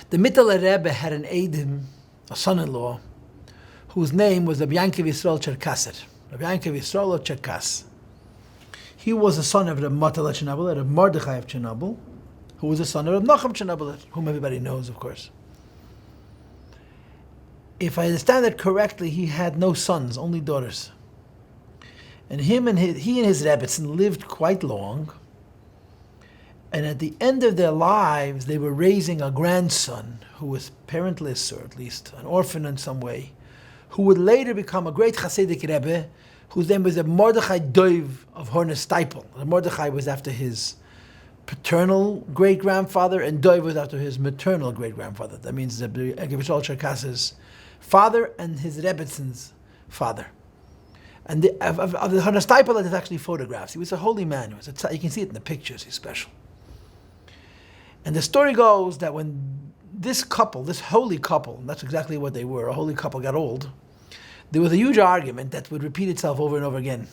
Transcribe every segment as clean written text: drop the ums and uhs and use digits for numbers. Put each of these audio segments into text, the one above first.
The Mittler Rebbe had an Eidim, a son-in-law, whose name was Rabbi Yankov Yisrael Cherkasser. Rabbi Yankov Yisrael Cherkas. He was the son of Rabbi Matala Chernobyl, Rabbi Mordechai of Chernobyl, who was the son of Rabbi Nachum Chernobyl, whom everybody knows, of course. If I understand it correctly, he had no sons, only daughters. And he and his Rebbetzin lived quite long. And at the end of their lives, they were raising a grandson who was parentless, or at least an orphan in some way, who would later become a great Hasidic Rebbe, whose name was Mordechai Dov of Horner-Steipel. Mordechai was after his paternal great-grandfather, and Dov was after his maternal great-grandfather. That means Rabbi Yisrael Cherkasser's father and his Rebbetzins' father. And of the Horner-Steipel, there's actually photographs. He was a holy man. You can see it in the pictures. He's special. And the story goes that when this couple, this holy couple, and that's exactly what they were, a holy couple, got old, there was a huge argument that would repeat itself over and over again.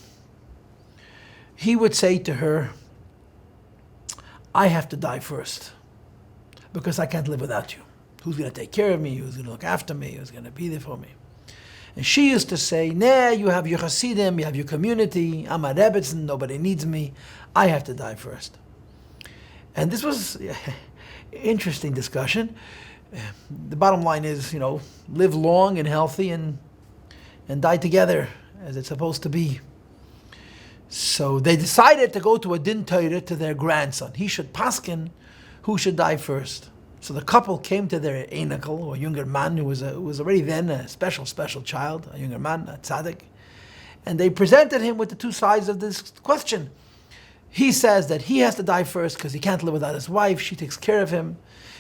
He would say to her, I have to die first, because I can't live without you. Who's going to take care of me? Who's going to look after me? Who's going to be there for me? And she used to say, nah, you have your Hasidim, you have your community, I'm a Rebbetzin, nobody needs me, I have to die first. And this was interesting discussion. The bottom line is, live long and healthy and die together as it's supposed to be. So they decided to go to a din Torah to their grandson. He should paskin who should die first. So the couple came to their einakel, or younger man, who was already then a special child, a younger man, a tzaddik. And they presented him with the two sides of this question. He says that he has to die first because he can't live without his wife. She takes care of him.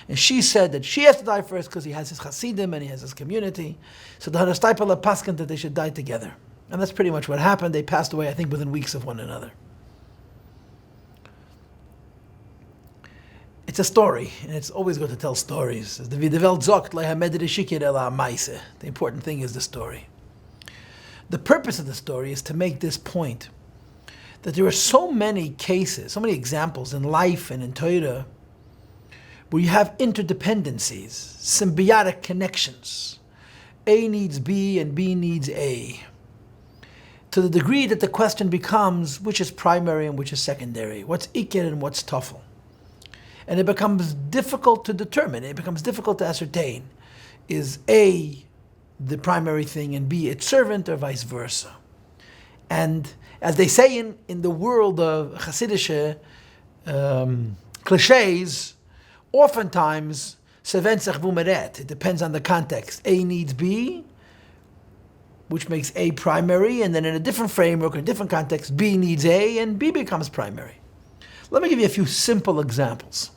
And she said that she has to die first because he has his Hasidim and he has his community. So the Horner-Steipel paskin that they should die together. And that's pretty much what happened. They passed away, I think, within weeks of one another. It's a story, and it's always good to tell stories. The important thing is the story. The purpose of the story is to make this point, that there are so many cases, so many examples in life and in Torah, where you have interdependencies, symbiotic connections. A needs B and B needs A. To the degree that the question becomes, which is primary and which is secondary? What's ikir and what's tafel? And it becomes difficult to determine, it becomes difficult to ascertain. Is A the primary thing and B its servant, or vice versa? And as they say in the world of Chassidishe cliches, oftentimes, it depends on the context. A needs B, which makes A primary, and then in a different framework, in a different context, B needs A, and B becomes primary. Let me give you a few simple examples.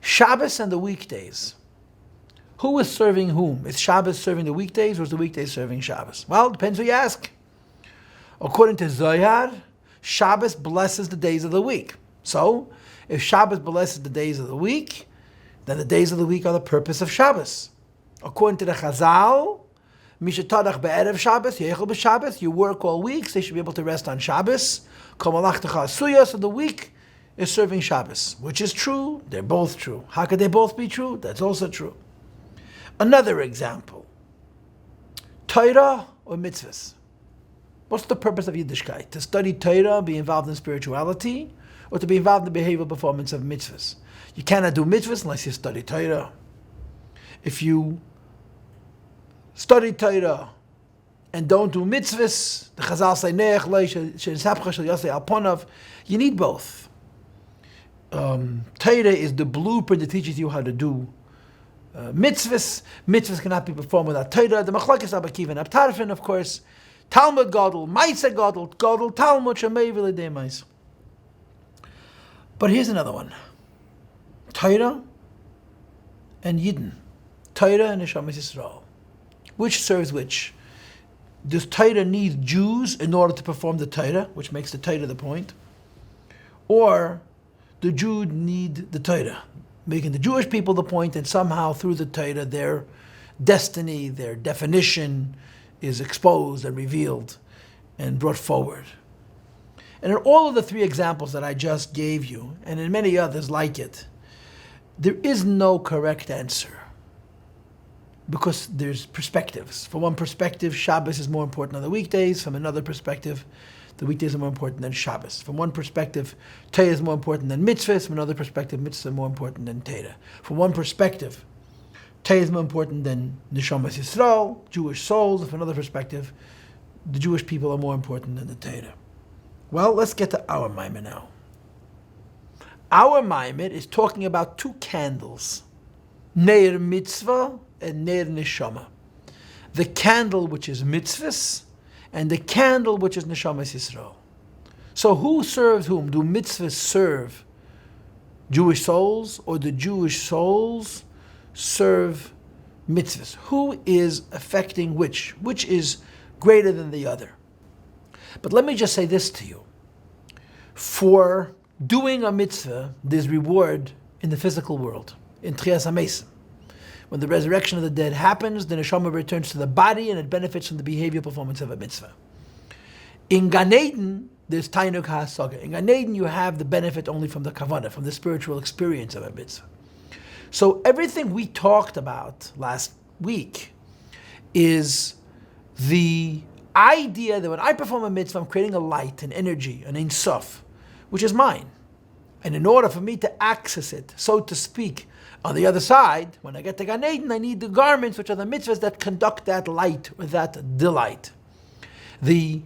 Shabbos and the weekdays. Who is serving whom? Is Shabbos serving the weekdays, or is the weekdays serving Shabbos? Well, it depends who you ask. According to Zohar, Shabbos blesses the days of the week. So, if Shabbos blesses the days of the week, then the days of the week are the purpose of Shabbos. According to the Chazal, Mishetadach be'erev Shabbos, Yechel b'Shabbos, you work all week, so you should be able to rest on Shabbos. Kol malachtecha asuyah, so the week is serving Shabbos. Which is true? They're both true. How could they both be true? That's also true. Another example. Torah or mitzvahs? What's the purpose of Yiddishkeit? To study Torah, be involved in spirituality, or to be involved in the behavioral performance of mitzvahs? You cannot do mitzvahs unless you study Torah. If you study Torah and don't do mitzvahs, the Chazal say, Neach lo shenisapcha shel Yossi al ponav, you need both. Torah is the blueprint that teaches you how to do mitzvahs. Mitzvahs cannot be performed without Torah. The machlokes Rabbi Akiva and Abtarfin, of course. Talmud Gadol, Maisa Gadol, Gadol Talmud Shemei v'ledei Maisa. But here's another one. Torah and Yidden. Torah and Neshamas Yisrael. Which serves which? Does Torah need Jews in order to perform the Torah, which makes the Torah the point? Or the Jews need the Torah, making the Jewish people the point, and somehow through the Torah their destiny, their definition is exposed and revealed and brought forward. And in all of the three examples that I just gave you, and in many others like it, there is no correct answer. because there's perspectives. From one perspective, Shabbos is more important than the weekdays. From another perspective, the weekdays are more important than Shabbos. From one perspective, Torah is more important than mitzvahs. From another perspective, mitzvahs are more important than Torah. From one perspective, Torah is more important than Neshamas Yisrael, Jewish souls. From another perspective, the Jewish people are more important than the Torah. Well, let's get to our Maamar now. Our Maamar is talking about two candles, Neir Mitzvah and Neir Neshama. The candle which is mitzvahs and the candle which is Neshamas Yisrael. So who serves whom? Do mitzvahs serve Jewish souls or the Jewish souls serve mitzvahs? Who is affecting which? Which is greater than the other? But let me just say this to you. For doing a mitzvah, there's reward in the physical world, in Tchias HaMesim. When the resurrection of the dead happens, the neshama returns to the body and it benefits from the behavior performance of a mitzvah. In Gan Eden, there's Tainuk HaSaga. In Gan Eden, you have the benefit only from the kavanah, from the spiritual experience of a mitzvah. So everything we talked about last week is the idea that when I perform a mitzvah, I'm creating a light, an energy, an Ein Sof, which is mine. And in order for me to access it, so to speak, on the other side, when I get to Gan Eden, I need the garments, which are the mitzvahs that conduct that light or that delight. The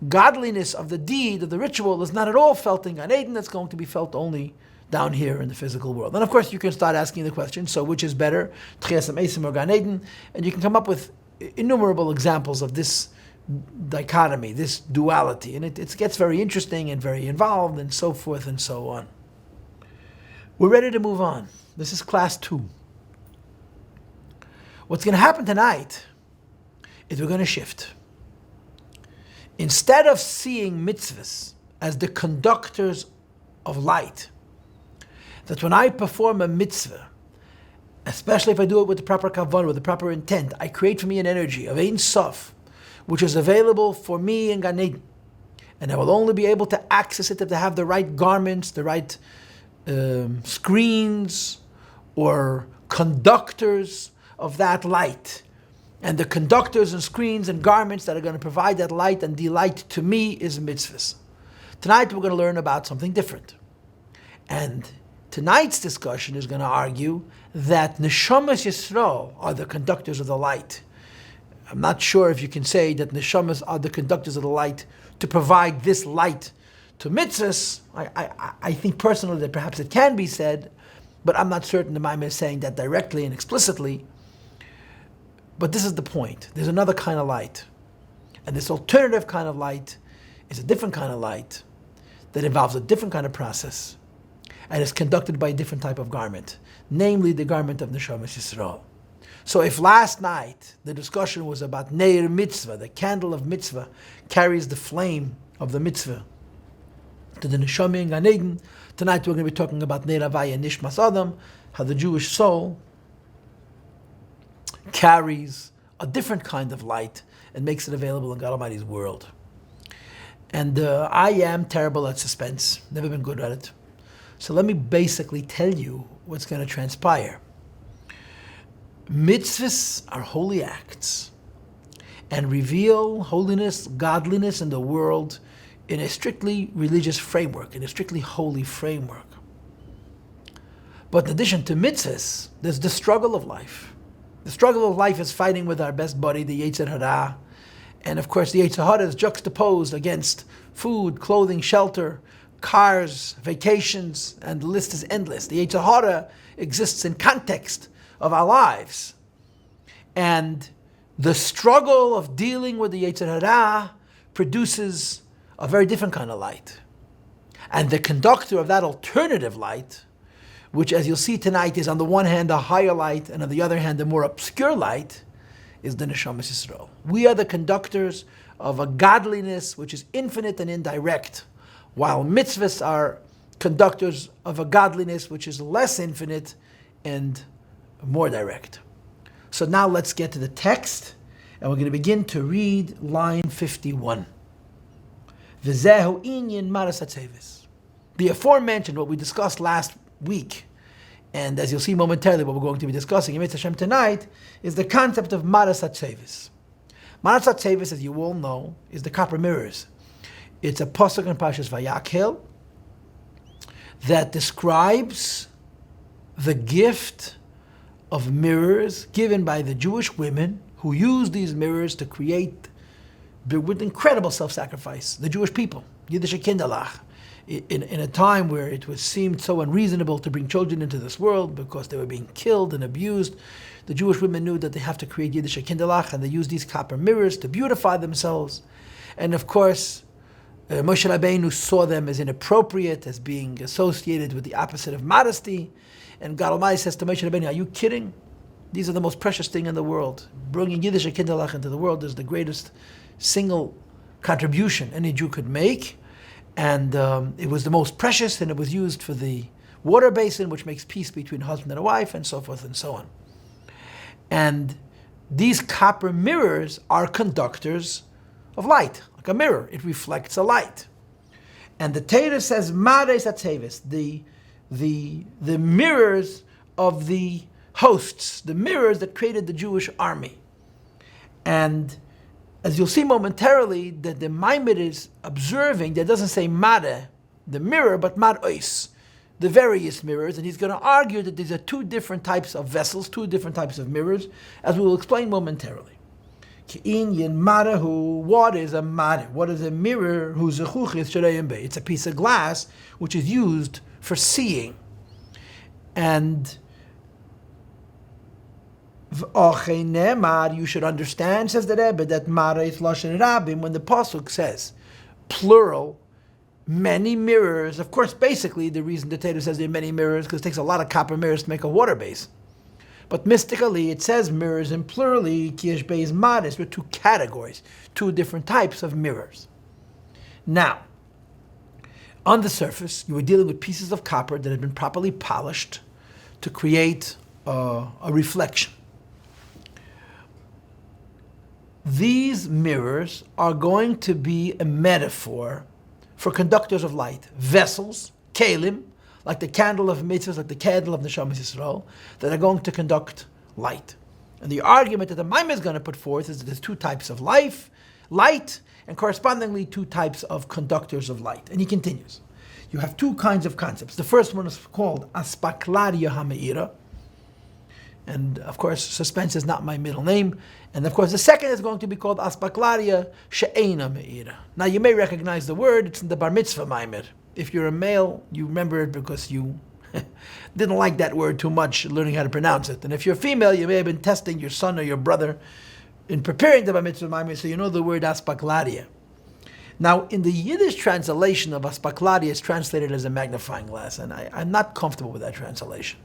godliness of the deed, of the ritual, is not at all felt in Gan Eden. It's going to be felt only down here in the physical world. And of course, you can start asking the question, so which is better, Tchias HaMesim or Gan Eden? And you can come up with innumerable examples of this dichotomy, this duality. And it gets very interesting and very involved and so forth and so on. We're ready to move on. This is class 2. What's going to happen tonight is we're going to shift. Instead of seeing mitzvahs as the conductors of light, that when I perform a mitzvah, especially if I do it with the proper kavanah, with the proper intent, I create for me an energy of Ein Sof, which is available for me in Gan Eden. And I will only be able to access it if I have the right garments, the right screens or conductors of that light. And the conductors and screens and garments that are going to provide that light and delight to me is mitzvahs. Tonight we're going to learn about something different. And tonight's discussion is going to argue that Neshamas Yisrael are the conductors of the light. I'm not sure if you can say that Neshamas are the conductors of the light to provide this light to mitzvahs. I think personally that perhaps it can be said, but I'm not certain the Maamar is saying that directly and explicitly. But this is the point. There's another kind of light. And this alternative kind of light is a different kind of light that involves a different kind of process and is conducted by a different type of garment, namely the garment of Neshamas Yisrael. So if last night the discussion was about Neir Mitzvah, the candle of mitzvah carries the flame of the mitzvah to the Neshama in Gan Eden, tonight we're going to be talking about Neir Havaya Nishmas Adam, how the Jewish soul carries a different kind of light and makes it available in God Almighty's world. And I am terrible at suspense, never been good at it. So let me basically tell you what's going to transpire. Mitzvahs are holy acts and reveal holiness, godliness in the world in a strictly religious framework, in a strictly holy framework. But in addition to mitzvahs, there's the struggle of life. The struggle of life is fighting with our best buddy, the Yetzer Hara. And of course, the Yetzer Hara is juxtaposed against food, clothing, shelter, cars, vacations, and the list is endless. The Yetzer Hara exists in context of our lives. And the struggle of dealing with the Yetzer Hara produces a very different kind of light. And the conductor of that alternative light, which as you'll see tonight is on the one hand a higher light and on the other hand a more obscure light, is the Neshamas Yisrael. We are the conductors of a godliness which is infinite and indirect, while mitzvahs are conductors of a godliness which is less infinite and more direct. So now let's get to the text, and we're going to begin to read line 51. V'zehu inyan maras hatzevis. The aforementioned, what we discussed last week, And as you'll see momentarily, what we're going to be discussing in Mitzvah Hashem tonight is the concept of Maras HaTzevis. Maras HaTzevis, as you all know, is the copper mirrors. It's a pasuk in Parshas Vayakhel that describes the gift of mirrors given by the Jewish women who used these mirrors to create, with incredible self-sacrifice, the Jewish people, Yiddische Kinderlach, in a time where it was seemed so unreasonable to bring children into this world because they were being killed and abused. The Jewish women knew that they have to create Yiddische Kinderlach, and they used these copper mirrors to beautify themselves. And of course, Moshe Rabbeinu saw them as inappropriate, as being associated with the opposite of modesty. And God Almighty says to Moshe Rabbeinu, are you kidding? These are the most precious thing in the world. Bringing Yiddische Kinderlach into the world is the greatest single contribution any Jew could make. And it was the most precious, and it was used for the water basin, which makes peace between a husband and a wife, and so forth and so on. And these copper mirrors are conductors of light, like a mirror. It reflects a light. And the Torah says, Mares HaTzevis, the mirrors of the hosts, the mirrors that created the Jewish army. And as you'll see momentarily, that the Maimid is observing, that doesn't say Mare, the mirror, but Mar Ois, the various mirrors, and he's going to argue that these are two different types of vessels, two different types of mirrors, as we will explain momentarily. What is a Mare? What is a mirror? It's a piece of glass which is used for seeing. And you should understand, says the Rebbe, that Mara is Lashon Rabim, when the Pasuk says plural, many mirrors. Of course, basically, the reason the Torah says there are many mirrors because it takes a lot of copper mirrors to make a water base. But mystically, it says mirrors in plurally, Kiesh Beis Maris, with two categories, two different types of mirrors. Now, on the surface, you were dealing with pieces of copper that had been properly polished to create a reflection. These mirrors are going to be a metaphor for conductors of light, vessels, kelim, like the candle of mitzvahs, like the candle of Neshamas Yisrael, that are going to conduct light. And the argument that the Maimon is going to put forth is that there's two types of light, and correspondingly two types of conductors of light. And he continues. You have two kinds of concepts. The first one is called Aspaklaria HaMeira. And of course, suspense is not my middle name. And of course, the second is going to be called Aspaklaria She'eina Meira. Now, you may recognize the word. It's in the Bar Mitzvah Maimer. If you're a male, you remember it because you didn't like that word too much, learning how to pronounce it. And if you're female, you may have been testing your son or your brother in preparing the Bar Mitzvah Maimer, so you know the word Aspaklaria. Now, in the Yiddish translation of Aspaklaria, it's translated as a magnifying glass, and I'm not comfortable with that translation.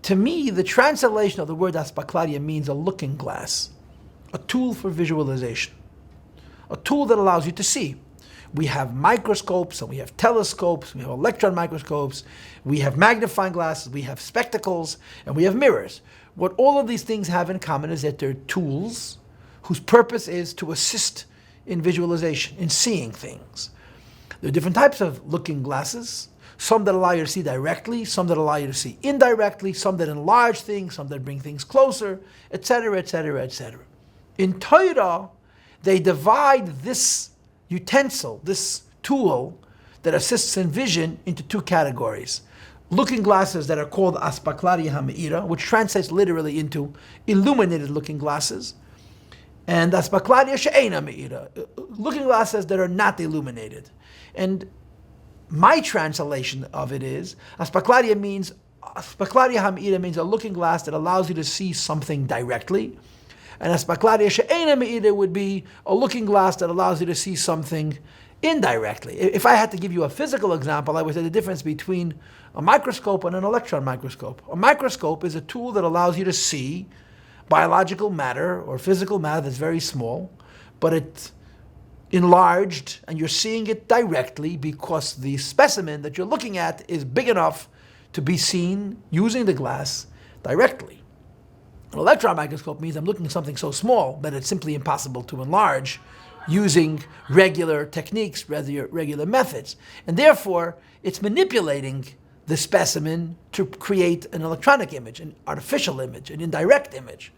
To me, the translation of the word Aspaklaria means a looking glass, a tool for visualization, a tool that allows you to see. We have microscopes, and we have telescopes, we have electron microscopes, we have magnifying glasses, we have spectacles, and we have mirrors. What all of these things have in common is that they're tools whose purpose is to assist in visualization, in seeing things. There are different types of looking glasses. Some that allow you to see directly, some that allow you to see indirectly, some that enlarge things, some that bring things closer, etc., etc., etc. In Torah, they divide this utensil, this tool that assists in vision, into two categories. Looking glasses that are called Aspaklaria HaMeira, which translates literally into illuminated looking glasses, and Aspaklaria She'eina Meira, looking glasses that are not illuminated. And my translation of it is, Aspaklaria HaMeira means a looking glass that allows you to see something directly, and Aspaklaria She'eina Meira would be a looking glass that allows you to see something indirectly. If I had to give you a physical example, I would say the difference between a microscope and an electron microscope. A microscope is a tool that allows you to see biological matter or physical matter that's very small, but it's enlarged and you're seeing it directly because the specimen that you're looking at is big enough to be seen using the glass directly. An electron microscope means I'm looking at something so small that it's simply impossible to enlarge using regular techniques, regular methods. And therefore, it's manipulating the specimen to create an electronic image, an artificial image, an indirect image.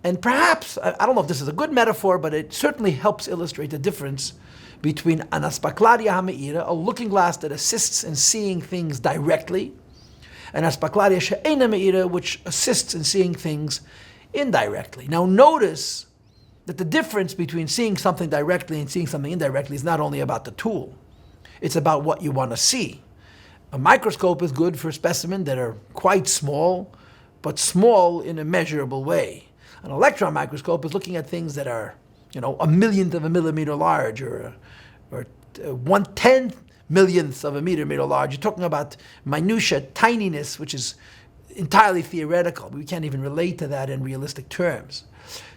And perhaps, I don't know if this is a good metaphor, but it certainly helps illustrate the difference between an aspaklaria ha'me'ira, a looking glass that assists in seeing things directly, and aspaklaria she'ena me'ira, which assists in seeing things indirectly. Now notice that the difference between seeing something directly and seeing something indirectly is not only about the tool, it's about what you want to see. A microscope is good for specimens that are quite small, but small in a measurable way. An electron microscope is looking at things that are, a millionth of a millimeter large, or 1/10 millionth of a millimeter large. You're talking about minutia, tininess, which is entirely theoretical. We can't even relate to that in realistic terms.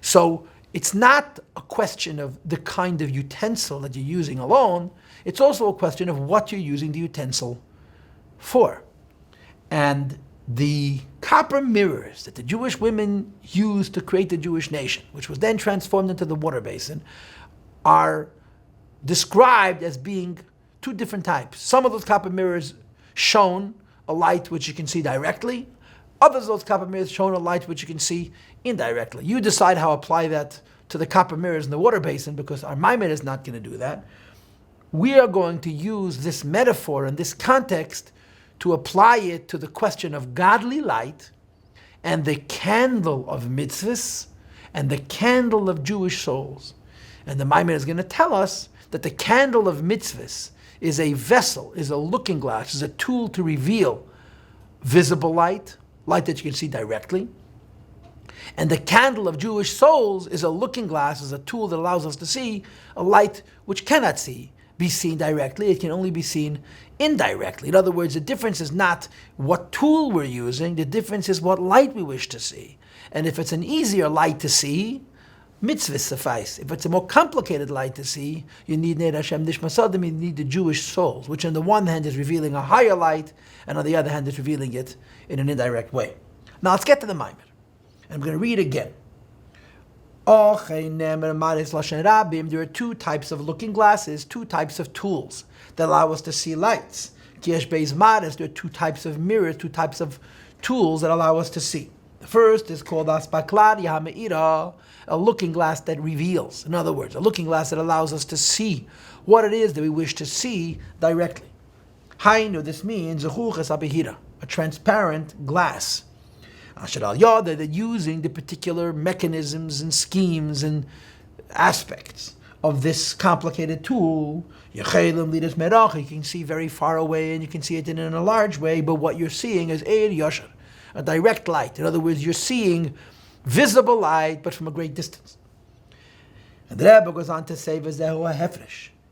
So it's not a question of the kind of utensil that you're using alone. It's also a question of what you're using the utensil for. And the copper mirrors that the Jewish women used to create the Jewish nation, which was then transformed into the water basin, are described as being two different types. Some of those copper mirrors shone a light which you can see directly. Others of those copper mirrors shone a light which you can see indirectly. You decide how to apply that to the copper mirrors in the water basin, because our Maamar is not going to do that. We are going to use this metaphor in this context to apply it to the question of godly light and the candle of mitzvahs and the candle of Jewish souls. And the Maamar is going to tell us that the candle of mitzvahs is a vessel, is a looking glass, is a tool to reveal visible light, light that you can see directly. And the candle of Jewish souls is a looking glass, is a tool that allows us to see a light which cannot be seen directly. It can only be seen indirectly. In other words, the difference is not what tool we're using, the difference is what light we wish to see. And if it's an easier light to see, mitzvahs suffice. If it's a more complicated light to see, you need Ner Hashem Nishmasadim, you need the Jewish souls, which on the one hand is revealing a higher light, and on the other hand is revealing it in an indirect way. Now let's get to the Maamar. And I'm going to read again. There are two types of looking glasses, two types of tools that allow us to see lights. There are two types of mirrors, two types of tools that allow us to see. The first is called aspaklaria ha'me'ira, a looking glass that reveals. In other words, a looking glass that allows us to see what it is that we wish to see directly. Hainu, this means a transparent glass. They're using the particular mechanisms and schemes and aspects of this complicated tool. You can see very far away and you can see it in a large way, but what you're seeing is a direct light. In other words, you're seeing visible light, but from a great distance. And the Rabbi goes on to say,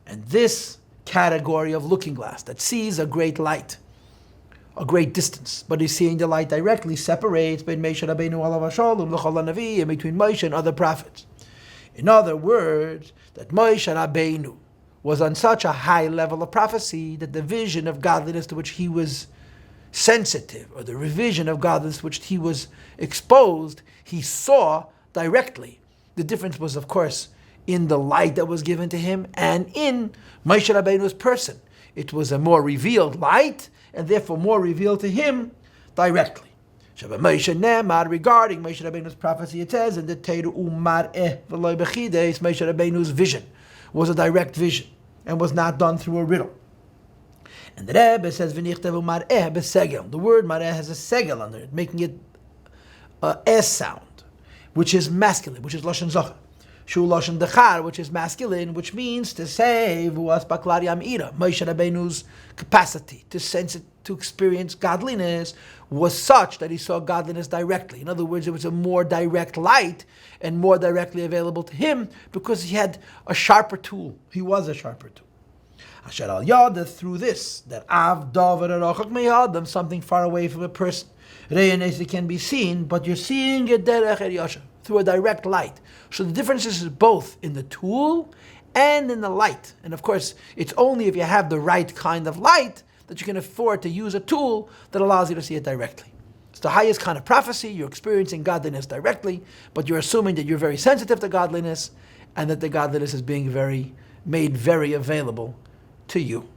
and this category of looking glass that sees a great light, a great distance, but is seeing the light directly, separates between Moshe Rabbeinu alav hashalom l'chol hanavi and between Moshe and other prophets. In other words, that Moshe Rabbeinu was on such a high level of prophecy that the vision of godliness to which he was sensitive, or the revision of godliness to which he was exposed, he saw directly. The difference was, of course, in the light that was given to him and in Moshe Rabbeinu's person. It was a more revealed light, and therefore more revealed to him directly. Regarding Moshe Rabbeinu's prophecy, it says in the Torah Or, Moshe Rabbeinu's vision was a direct vision and was not done through a riddle. And the Rebbe says, the word mareh has a segel under it, making it a S sound, which is masculine, which is lashon zachar. Shu lashon dechar, which is masculine, which means to say, Moshe Rabbeinu's capacity to sense it, to experience godliness was such that he saw godliness directly. In other words, it was a more direct light and more directly available to him because he had a sharper tool. He was a sharper tool. Asher al yada, through this, that av davar arachak meyadam, something far away from a person. Re'enesi can be seen, but you're seeing it derech yasha, through a direct light. So the difference is both in the tool and in the light. And of course, it's only if you have the right kind of light that you can afford to use a tool that allows you to see it directly. It's the highest kind of prophecy. You're experiencing godliness directly, but you're assuming that you're very sensitive to godliness and that the godliness is being made very available to you.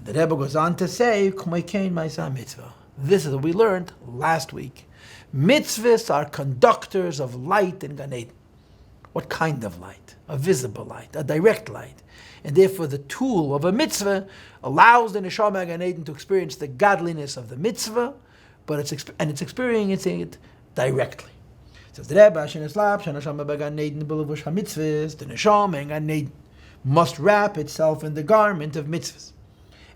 And the Rebbe goes on to say, mitzvah. This is what we learned last week. Mitzvahs are conductors of light in Gan Eden. What kind of light? A visible light, a direct light. And therefore the tool of a mitzvah allows the neshama Gan Eden to experience the godliness of the mitzvah, but it's experiencing it directly. Says the Rebbe, the neshama in Gan Eden must wrap itself in the garment of mitzvahs.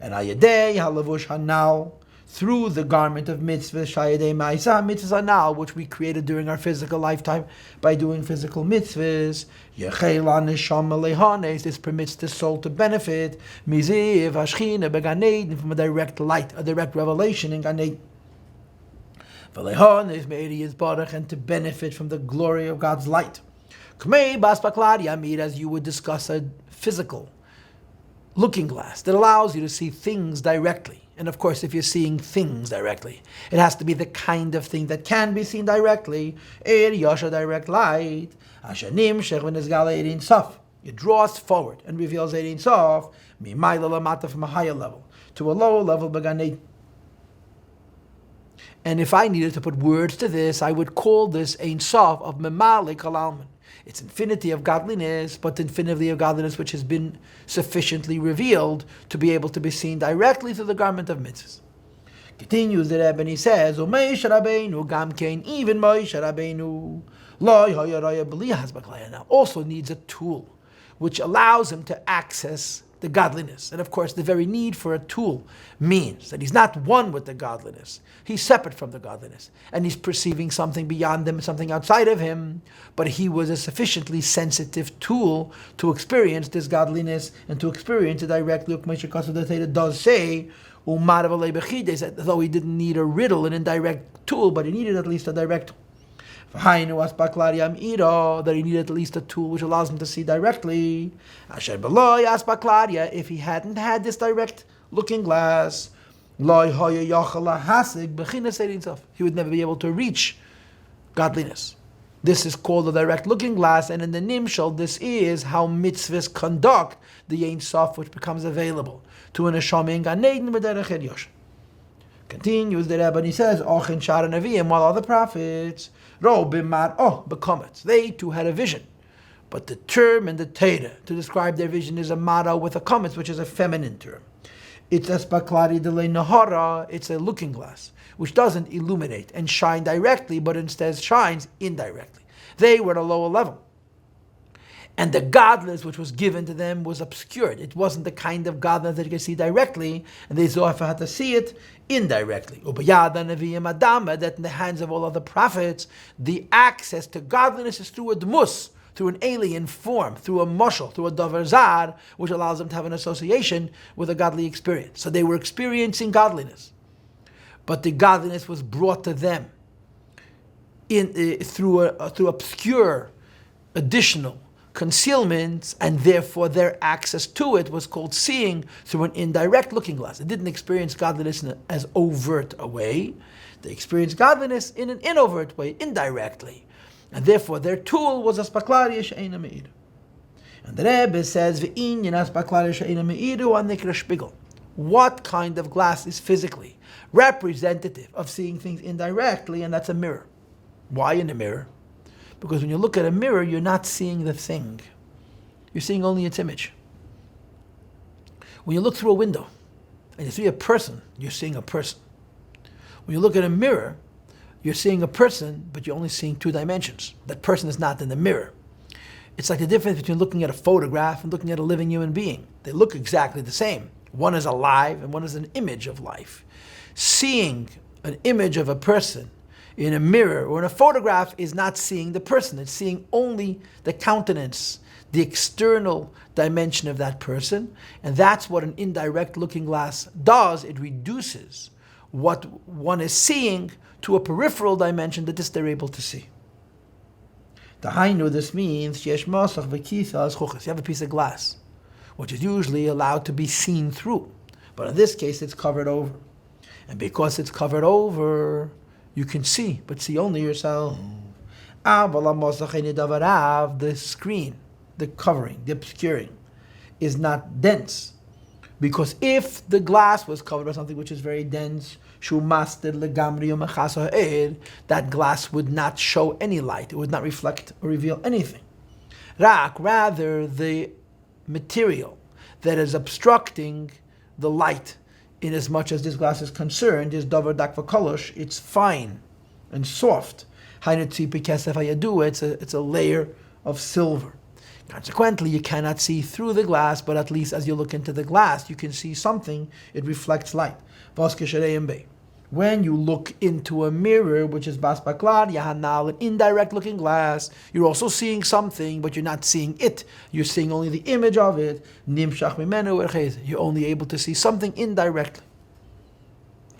And ayadei halavush hanal, through the garment of mitzvahs, shayadei ma'isa, mitzvahs hanal, which we created during our physical lifetime by doing physical mitzvahs, yechela neshama lehanes, this permits the soul to benefit, miziv hashchina began Eden, from a direct light, a direct revelation in Gan Eden. V'lehanes me'eri yizbarach, and to benefit from the glory of God's light. K'mei bas baklad yamid, as you would discuss a physical looking glass that allows you to see things directly. And of course, if you're seeing things directly, it has to be the kind of thing that can be seen directly. Yosha, direct light. Hashanim shechven esgala erin sof. It draws forward and reveals erin sof, mimayla lamata, from a higher level to a lower level began Eden. And if I needed to put words to this, I would call this ein sof of memale kalalman. It's infinity of godliness, but infinity of godliness which has been sufficiently revealed to be able to be seen directly through the garment of mitzvahs. Continues the Rebbe and he says, even Moshe Rabbeinu now also needs a tool which allows him to access the godliness. And of course, the very need for a tool means that he's not one with the godliness. He's separate from the godliness. And he's perceiving something beyond him, something outside of him. But he was a sufficiently sensitive tool to experience this godliness and to experience it directly. The Torah does say, though he didn't need a riddle, an indirect tool, but he needed at least a direct tool. That he needed at least a tool which allows him to see directly. If he hadn't had this direct looking glass, he would never be able to reach godliness. This is called the direct looking glass, and in the Nimshal, this is how mitzvahs conduct the Ein Sof, which becomes available to an neshama in Gan Eden with Derech Yosha. Continues the Rebbe and he says, Ochin Shar Nevi'im, while other prophets, they too had a vision. But the term in the Torah to describe their vision is a mara with a kometz, which is a feminine term. It's a spaklari delay nahara, it's a looking glass, which doesn't illuminate and shine directly, but instead shines indirectly. They were at a lower level. And the godliness which was given to them was obscured. It wasn't the kind of godliness that you could see directly, and they therefore had to see it indirectly. That in the hands of all other prophets, the access to godliness is through a dmus, through an alien form, through a mashal, through a davar zar, which allows them to have an association with a godly experience. So they were experiencing godliness, but the godliness was brought to them through obscure, additional concealment, and therefore their access to it was called seeing through an indirect looking glass. They didn't experience godliness in as overt a way. They experienced godliness in an inovert way, indirectly. And therefore their tool was a spaklari she'eina me'idu. And the Rebbe says, V'inyan spaklari she'eina me'idu anikra shpigel. What kind of glass is physically representative of seeing things indirectly? And that's a mirror. Why in a mirror? Because when you look at a mirror, you're not seeing the thing. You're seeing only its image. When you look through a window and you see a person, you're seeing a person. When you look at a mirror, you're seeing a person, but you're only seeing two dimensions. That person is not in the mirror. It's like the difference between looking at a photograph and looking at a living human being. They look exactly the same. One is alive and one is an image of life. Seeing an image of a person in a mirror or in a photograph is not seeing the person. It's seeing only the countenance, the external dimension of that person. And that's what an indirect looking glass does. It reduces what one is seeing to a peripheral dimension that they're able to see. This means you have a piece of glass, which is usually allowed to be seen through. But in this case, it's covered over. And because it's covered over, you can see, but see only yourself. The screen, the covering, the obscuring, is not dense. Because if the glass was covered by something which is very dense, that glass would not show any light. It would not reflect or reveal anything. Rather, the material that is obstructing the light, in as much as this glass is concerned, is davar dak v'kolosh. It's fine and soft. It's a layer of silver. Consequently, you cannot see through the glass, but at least as you look into the glass, you can see something. It reflects light. When you look into a mirror, which is bas baklad, yahanal, an indirect looking glass, you're also seeing something, but you're not seeing it. You're seeing only the image of it. You're only able to see something indirectly.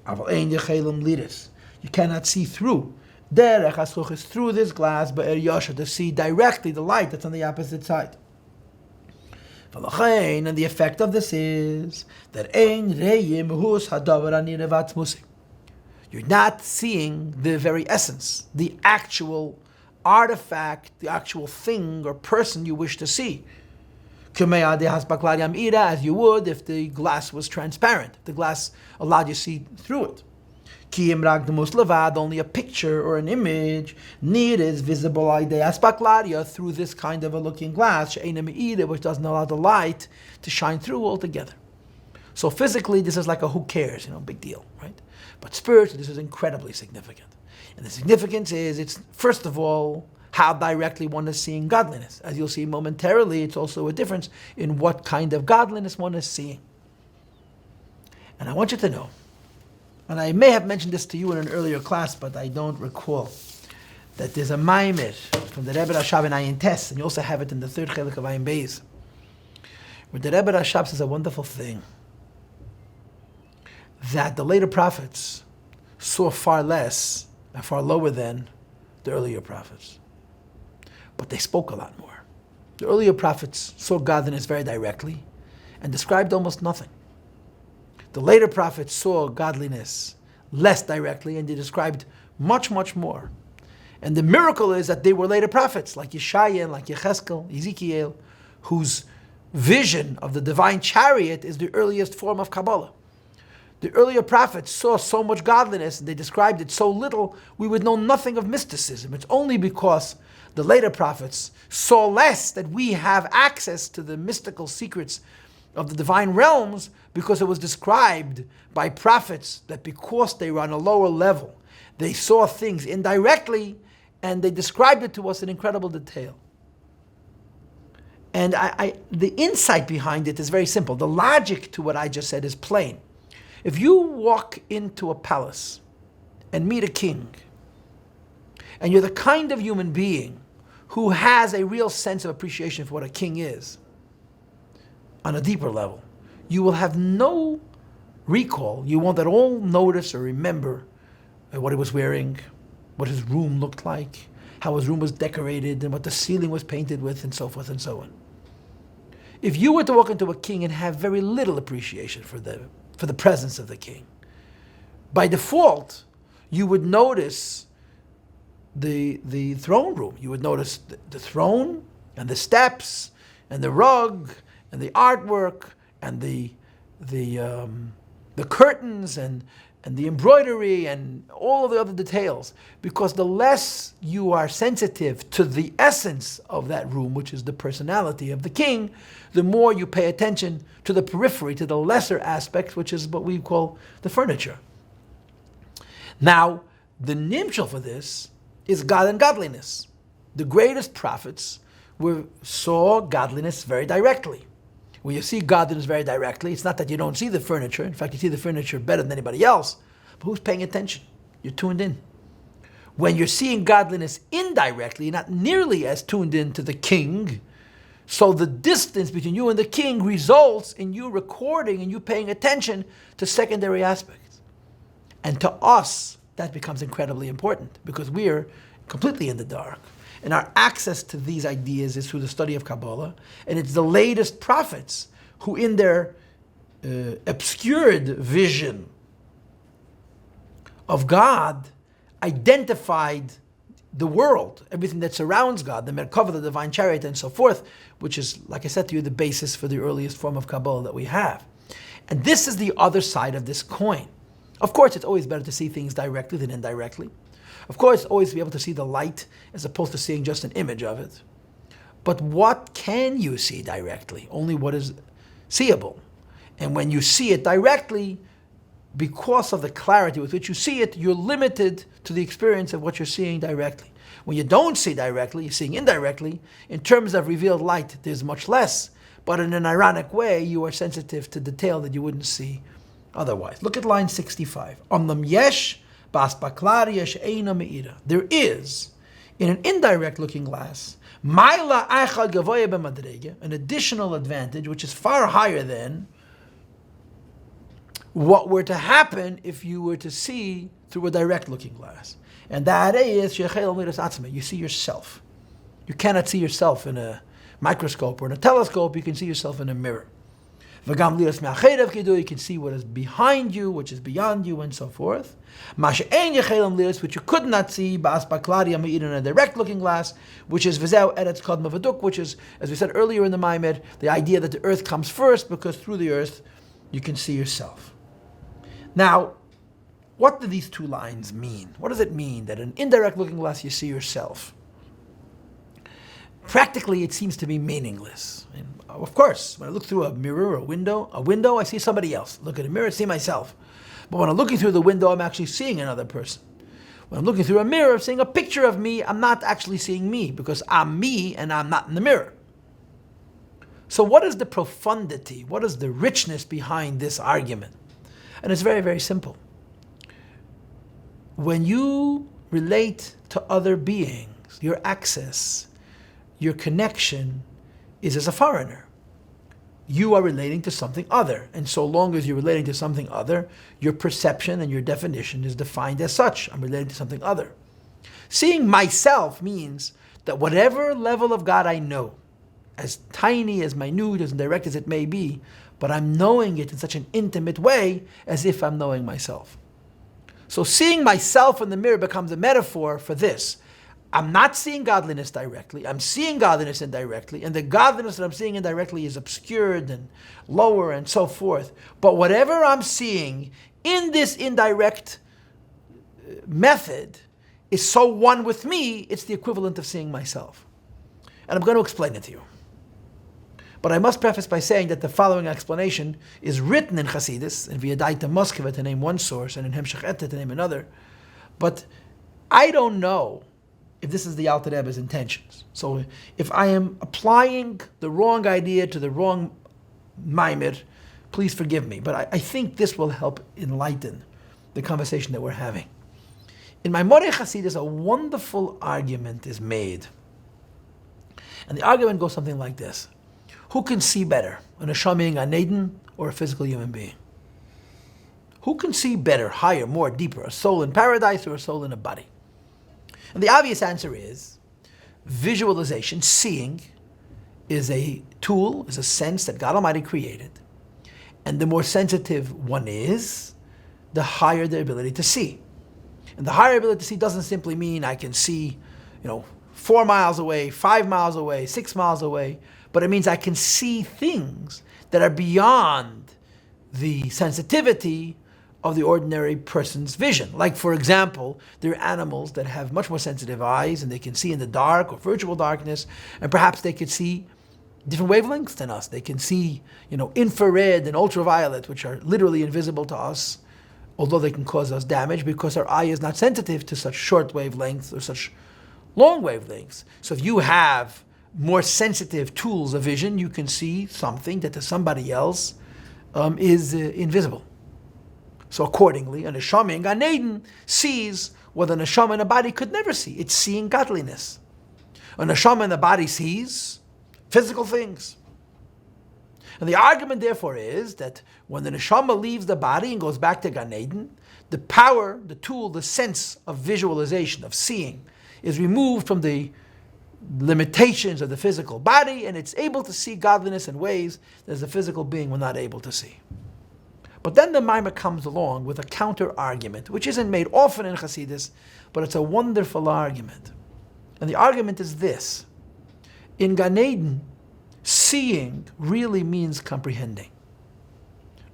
You cannot see through. Is through this glass, but to see directly the light that's on the opposite side. And the effect of this is that you're not seeing the very essence, the actual artifact, the actual thing or person you wish to see. As you would if the glass was transparent. The glass allowed you to see through it. Only a picture or an image is visible through this kind of a looking glass, which doesn't allow the light to shine through altogether. So physically, this is like a who cares, big deal, right? But spiritually, this is incredibly significant. And the significance is, it's first of all, how directly one is seeing godliness. As you'll see momentarily, it's also a difference in what kind of godliness one is seeing. And I want you to know, and I may have mentioned this to you in an earlier class, but I don't recall, that there's a Maamar from the Rebbe Rashab in Ayin Tes, and you also have it in the third chelik of Ayin Beis, where the Rebbe Rashab says a wonderful thing, that the later prophets saw far less and far lower than the earlier prophets. But they spoke a lot more. The earlier prophets saw godliness very directly and described almost nothing. The later prophets saw godliness less directly and they described much, much more. And the miracle is that they were later prophets like Yeshaya, like Yecheskel, Ezekiel, whose vision of the divine chariot is the earliest form of Kabbalah. The earlier prophets saw so much godliness and they described it so little, we would know nothing of mysticism. It's only because the later prophets saw less that we have access to the mystical secrets of the divine realms, because it was described by prophets that because they were on a lower level, they saw things indirectly and they described it to us in incredible detail. And the insight behind it is very simple. The logic to what I just said is plain. If you walk into a palace and meet a king, and you're the kind of human being who has a real sense of appreciation for what a king is, on a deeper level, you will have no recall. You won't at all notice or remember what he was wearing, what his room looked like, how his room was decorated, and what the ceiling was painted with, and so forth and so on. If you were to walk into a king and have very little appreciation for the presence of the king, by default, you would notice the throne room. You would notice the throne and the steps and the rug and the artwork and the curtains and the embroidery and all of the other details. Because the less you are sensitive to the essence of that room, which is the personality of the king, the more you pay attention to the periphery, to the lesser aspects, which is what we call the furniture. Now, the nimshal for this is God and godliness. The greatest prophets saw godliness very directly. When you see godliness very directly, it's not that you don't see the furniture. In fact, you see the furniture better than anybody else. But who's paying attention? You're tuned in. When you're seeing godliness indirectly, you're not nearly as tuned in to the king. So the distance between you and the king results in you recording and you paying attention to secondary aspects. And to us, that becomes incredibly important because we're completely in the dark. And our access to these ideas is through the study of Kabbalah. And it's the latest prophets who, in their obscured vision of God, identified the world, everything that surrounds God, the Merkava, the divine chariot, and so forth, which is, like I said to you, the basis for the earliest form of Kabbalah that we have. And this is the other side of this coin. Of course, it's always better to see things directly than indirectly. Of course, always be able to see the light as opposed to seeing just an image of it. But what can you see directly? Only what is seeable. And when you see it directly, because of the clarity with which you see it, you're limited to the experience of what you're seeing directly. When you don't see directly, you're seeing indirectly. In terms of revealed light, there's much less. But in an ironic way, you are sensitive to detail that you wouldn't see otherwise. Look at line 65. There is, in an indirect looking glass, an additional advantage which is far higher than what were to happen if you were to see through a direct looking glass. And that is, you see yourself. You cannot see yourself in a microscope or in a telescope, you can see yourself in a mirror. You can see what is behind you, which is beyond you, and so forth. Which you could not see in a direct looking glass, which is, which is, as we said earlier in the Maamar, the idea that the earth comes first, because through the earth you can see yourself. Now, what do these two lines mean? What does it mean that in an indirect looking glass you see yourself? Practically, it seems to be meaningless. And of course, when I look through a mirror or a window, I see somebody else. Look at a mirror, I see myself. But when I'm looking through the window, I'm actually seeing another person. When I'm looking through a mirror, I'm seeing a picture of me, I'm not actually seeing me, because I'm me and I'm not in the mirror. So what is the profundity? What is the richness behind this argument? And it's very, very simple. When you relate to other beings, your access, your connection is as a foreigner. You are relating to something other. And so long as you're relating to something other, your perception and your definition is defined as such. I'm relating to something other. Seeing myself means that whatever level of God I know, as tiny, as minute, as indirect as it may be, but I'm knowing it in such an intimate way as if I'm knowing myself. So seeing myself in the mirror becomes a metaphor for this. I'm not seeing godliness directly, I'm seeing godliness indirectly, and the godliness that I'm seeing indirectly is obscured and lower and so forth. But whatever I'm seeing in this indirect method is so one with me, it's the equivalent of seeing myself. And I'm going to explain it to you. But I must preface by saying that the following explanation is written in Chassidus, in Viadaita Moskva to name one source, and in Hemshech Ette to name another. But I don't know if this is the Alter Rebbe's intentions. So if I am applying the wrong idea to the wrong Maamar, please forgive me. But I think this will help enlighten the conversation that we're having. In Maimorei Chassidus, a wonderful argument is made. And the argument goes something like this. Who can see better, an neshama being Gan Eden or a physical human being? Who can see better, higher, more, deeper, a soul in paradise or a soul in a body? And the obvious answer is visualization, seeing, is a tool, is a sense that God Almighty created. And the more sensitive one is, the higher the ability to see. And the higher ability to see doesn't simply mean I can see, 4 miles away, 5 miles away, 6 miles away, but it means I can see things that are beyond the sensitivity of the ordinary person's vision. Like, for example, there are animals that have much more sensitive eyes and they can see in the dark or virtual darkness, and perhaps they could see different wavelengths than us. They can see, infrared and ultraviolet, which are literally invisible to us, although they can cause us damage because our eye is not sensitive to such short wavelengths or such long wavelengths. So if you have more sensitive tools of vision, you can see something that to somebody else is invisible. So accordingly, a neshama in Gan Eden sees what a neshama in a body could never see. It's seeing godliness. A neshama in the body sees physical things. And the argument, therefore, is that when the neshama leaves the body and goes back to Gan Eden, the power, the tool, the sense of visualization, of seeing, is removed from the limitations of the physical body, and it's able to see godliness in ways that the physical being will not able to see. But then the Maamar comes along with a counter-argument, which isn't made often in Chassidus, but it's a wonderful argument. And the argument is this. In Gan Eden, seeing really means comprehending.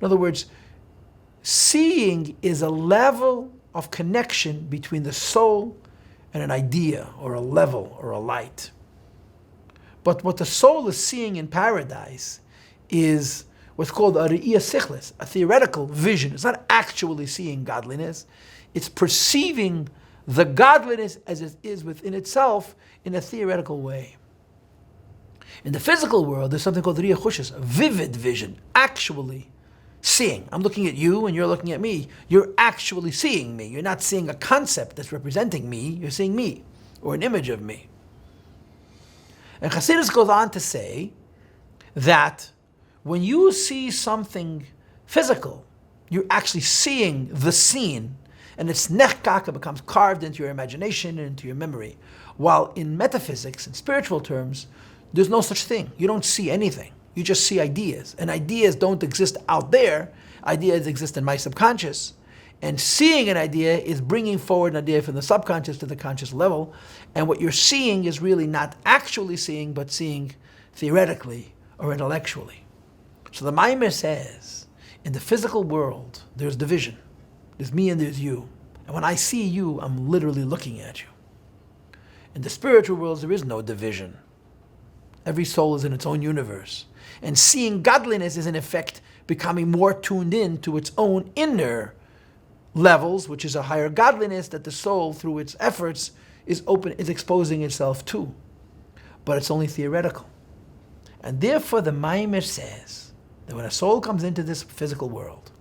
In other words, seeing is a level of connection between the soul and an idea, or a level, or a light. But what the soul is seeing in paradise is what's called a re'iyah sichlis, a theoretical vision. It's not actually seeing godliness. It's perceiving the godliness as it is within itself in a theoretical way. In the physical world, there's something called re'iyah chushis, a vivid vision, actually seeing. I'm looking at you and you're looking at me. You're actually seeing me. You're not seeing a concept that's representing me. You're seeing me, or an image of me. And Chassidus goes on to say that when you see something physical, you're actually seeing the scene, and it's nechkak, it becomes carved into your imagination and into your memory. While in metaphysics, in spiritual terms, there's no such thing. You don't see anything. You just see ideas. And ideas don't exist out there. Ideas exist in my subconscious. And seeing an idea is bringing forward an idea from the subconscious to the conscious level. And what you're seeing is really not actually seeing, but seeing theoretically or intellectually. So the Maamar says, in the physical world, there's division. There's me and there's you. And when I see you, I'm literally looking at you. In the spiritual world, there is no division. Every soul is in its own universe. And seeing godliness is in effect becoming more tuned in to its own inner levels, which is a higher godliness that the soul, through its efforts, is exposing itself to. But it's only theoretical. And therefore the Maamar says that when a soul comes into this physical world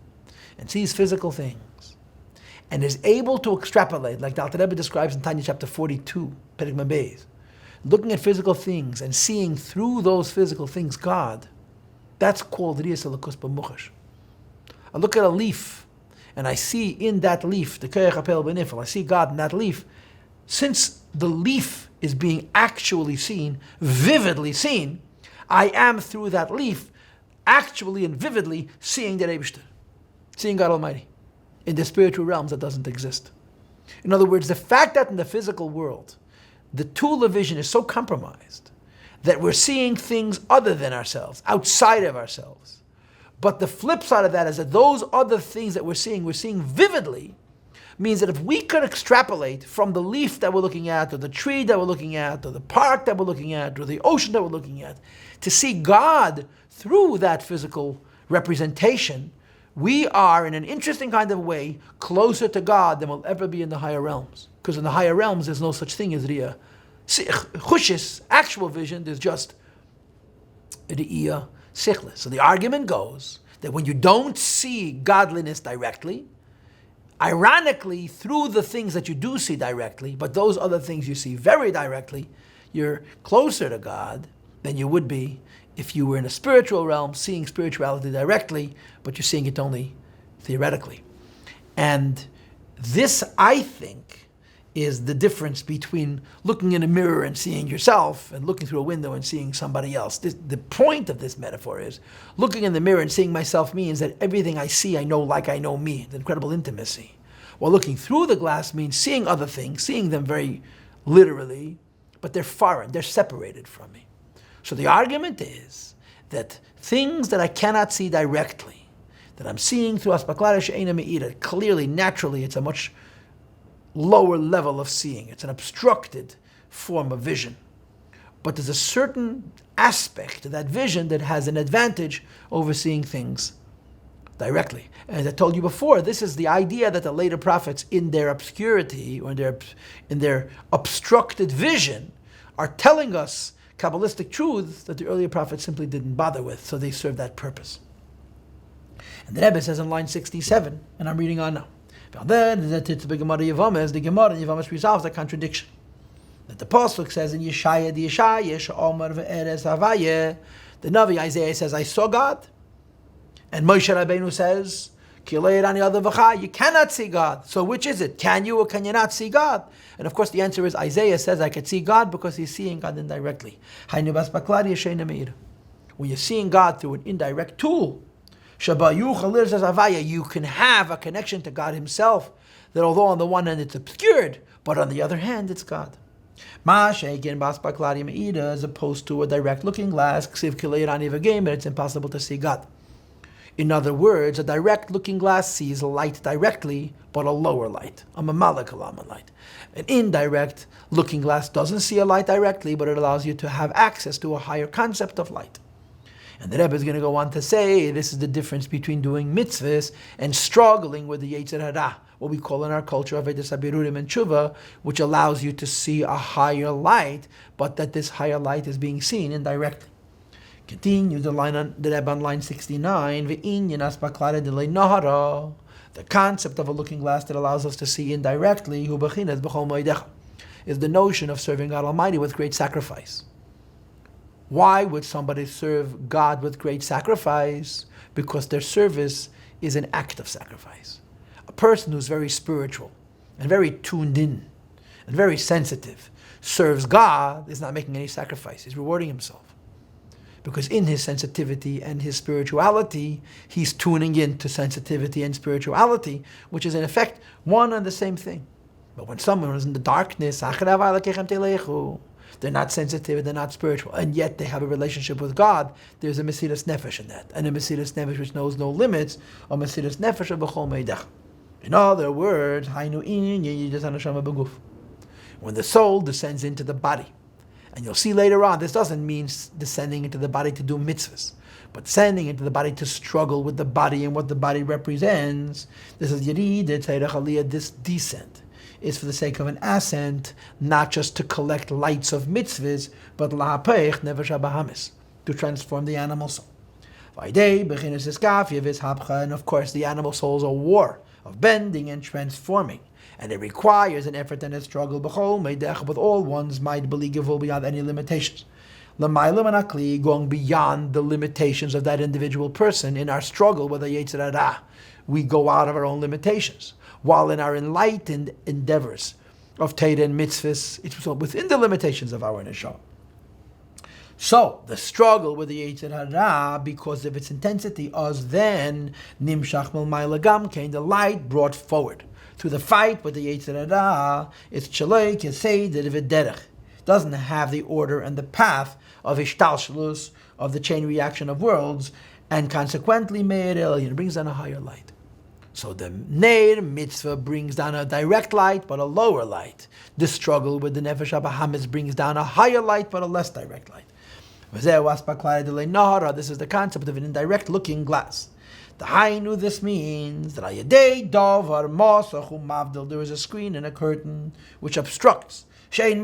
and sees physical things and is able to extrapolate, like the Alter Rebbe describes in Tanya chapter 42, Perek Mem, looking at physical things and seeing through those physical things God, that's called Riyas Elokus B'Muchash. I look at a leaf and I see in that leaf, the Koyach HaPel B'Nifel, I see God in that leaf. Since the leaf is being actually seen, vividly seen, I am through that leaf actually and vividly seeing the Eibishter, seeing God Almighty. In the spiritual realms, that doesn't exist. In other words, the fact that in the physical world, the tool of vision is so compromised that we're seeing things other than ourselves, outside of ourselves. But the flip side of that is that those other things that we're seeing vividly, means that if we could extrapolate from the leaf that we're looking at, or the tree that we're looking at, or the park that we're looking at, or the ocean that we're looking at, to see God through that physical representation, we are, in an interesting kind of way, closer to God than we'll ever be in the higher realms. Because in the higher realms, there's no such thing as Riyah Chushis, actual vision, there's just Riyah Sichlis. So the argument goes that when you don't see godliness directly, ironically, through the things that you do see directly, but those other things you see very directly, you're closer to God than you would be if you were in a spiritual realm, seeing spirituality directly, but you're seeing it only theoretically. And this, I think, is the difference between looking in a mirror and seeing yourself and looking through a window and seeing somebody else. The point of this metaphor is looking in the mirror and seeing myself means that everything I see, I know like I know me, the incredible intimacy. While looking through the glass means seeing other things, seeing them very literally, but they're foreign, they're separated from me. So the argument is that things that I cannot see directly, that I'm seeing through Aspaklada She'ena Me'ira, clearly, naturally, it's a much lower level of seeing. It's an obstructed form of vision. But there's a certain aspect to that vision that has an advantage over seeing things directly. And as I told you before, this is the idea that the later prophets, in their obscurity or in their obstructed vision, are telling us Kabbalistic truths that the earlier prophets simply didn't bother with, so they serve that purpose. And the Rebbe says in line 67, and I'm reading on now, the Gemara in Yevamos resolves that contradiction. That the Pasuk says in Yeshaya, the Navi Isaiah says, I saw God. And Moshe Rabbeinu says, you cannot see God. So which is it? Can you or can you not see God? And of course the answer is Isaiah says I could see God because he's seeing God indirectly. When you're seeing God through an indirect tool, you can have a connection to God himself, that although on the one hand it's obscured, but on the other hand it's God. As opposed to a direct looking glass, but it's impossible to see God. In other words, a direct looking glass sees light directly, but a lower light, a mamalakalam light. An indirect looking glass doesn't see a light directly, but it allows you to have access to a higher concept of light. And the Rebbe is going to go on to say this is the difference between doing mitzvahs and struggling with the Yetzer Hara, what we call in our culture Avodas HaBirurim and Tshuva, which allows you to see a higher light, but that this higher light is being seen indirectly. Continue the Rebbe on line 69. The concept of a looking glass that allows us to see indirectly is the notion of serving God Almighty with great sacrifice. Why would somebody serve God with great sacrifice? Because their service is an act of sacrifice. A person who's very spiritual and very tuned in and very sensitive serves God is not making any sacrifice. He's rewarding himself. Because in his sensitivity and his spirituality, he's tuning in to sensitivity and spirituality, which is in effect one and the same thing. But when someone is in the darkness, they're not sensitive, they're not spiritual, and yet they have a relationship with God, there's a Mesiras Nefesh in that. And a Mesiras Nefesh which knows no limits, a Mesiras Nefesh b'chol meidach. In other words, when the soul descends into the body, and you'll see later on, this doesn't mean descending into the body to do mitzvahs, but descending into the body to struggle with the body and what the body represents. This is this descent is for the sake of an ascent, not just to collect lights of mitzvahs, but to transform the animal soul. And of course, the animal soul is a war of bending and transforming. And it requires an effort and a struggle with all one's might beyond any limitations. Going beyond the limitations of that individual person in our struggle with the Yetzer Hara. We go out of our own limitations. While in our enlightened endeavors of Torah and mitzvahs, it's within the limitations of our neshama. So, the struggle with the Yetzer Hara, because of its intensity, is then nimshach mil ma'ala gamkein, the light brought forward. Through the fight with the Yetzer Hara, it's chalei kesei derech. Doesn't have the order and the path of ishtalshalus, of the chain reaction of worlds, and consequently me'er elyon, brings down a higher light. So the Neir mitzvah brings down a direct light, but a lower light. The struggle with the Nefesh HaBahamis brings down a higher light, but a less direct light. This is the concept of an indirect looking glass. The Hainu, this means that there is a screen and a curtain which obstructs. It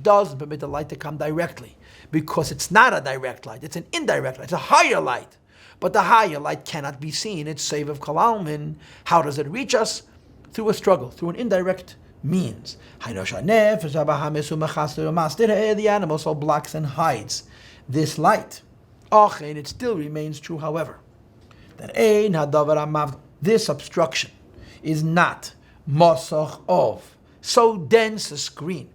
doesn't permit the light to come directly, because it's not a direct light, it's an indirect light, it's a higher light. But the higher light cannot be seen. It's save of kalalmin. How does it reach us? Through a struggle, through an indirect means. The animal soul blocks and hides this light. And it still remains true, however, that this obstruction is not masach of so dense a screen,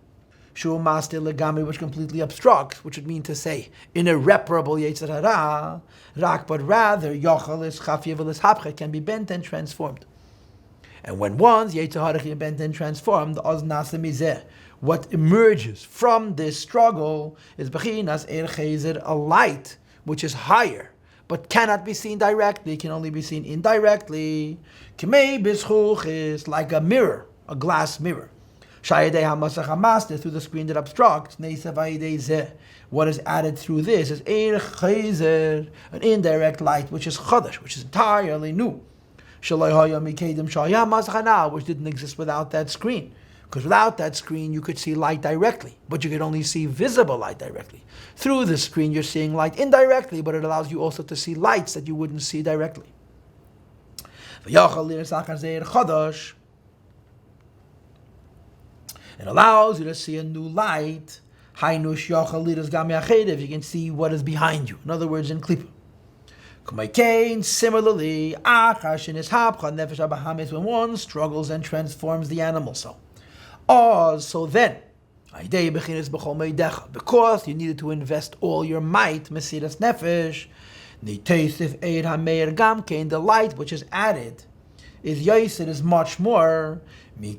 which completely obstructs, which would mean to say an irreparable Yetzer Hara, but rather can be bent and transformed. And when one's Yetzer Hara can be bent and transformed, what emerges from this struggle is a light which is higher, but cannot be seen directly, can only be seen indirectly. Is like a mirror, a glass mirror. Through the screen that obstructs, what is added through this is an indirect light, which is chadash, which is entirely new, which didn't exist without that screen. Because without that screen, you could see light directly, but you could only see visible light directly. Through the screen, you're seeing light indirectly, but it allows you also to see lights that you wouldn't see directly. It allows you to see a new light. If you can see what is behind you. In other words, in Klippa. Similarly, when one struggles and transforms the animal soul. So then, because you needed to invest all your might, Mesiras Nefesh, the light which is added is Yossi, is much more to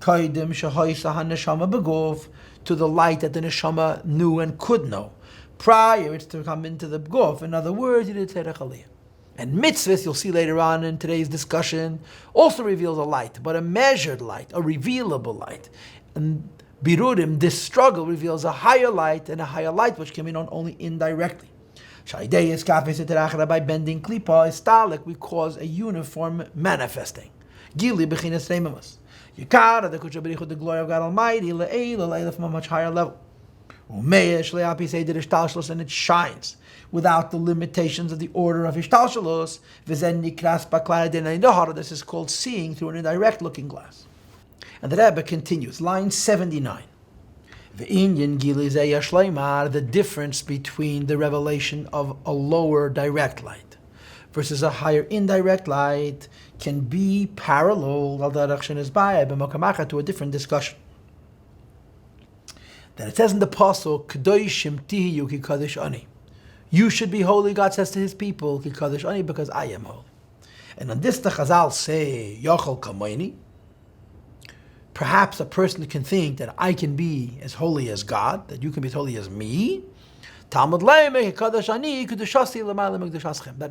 the light that the neshama knew and could know prior it's to come into the guf. In other words, you did tzedek aliyah. And mitzvahs, you'll see later on in today's discussion, also reveals a light, but a measured light, a revealable light. And birurim, this struggle reveals a higher light, and a higher light which can be known only indirectly. By bending klipa istalik, we cause a uniform manifesting. Gili bechinas reimamas. Yikara, the glory of God Almighty, le'ela from a much higher level. Umeyesh le'api seder ishtalshalos, and it shines without the limitations of the order of ishtalshalos. V'zen nikras baklara denaynohara. This is called seeing through an indirect looking glass. And the Rebbe continues, line 79. The difference between the revelation of a lower direct light versus a higher indirect light can be parallel to a different discussion. That it says in the Pasuk, Kedoshim tihiyu ki kadosh ani. You should be holy, God says to his people, ki kadosh ani, because I am holy. And on this the Chazal say, Yochel kamoini. Perhaps a person can think that I can be as holy as God, that you can be as holy as me. That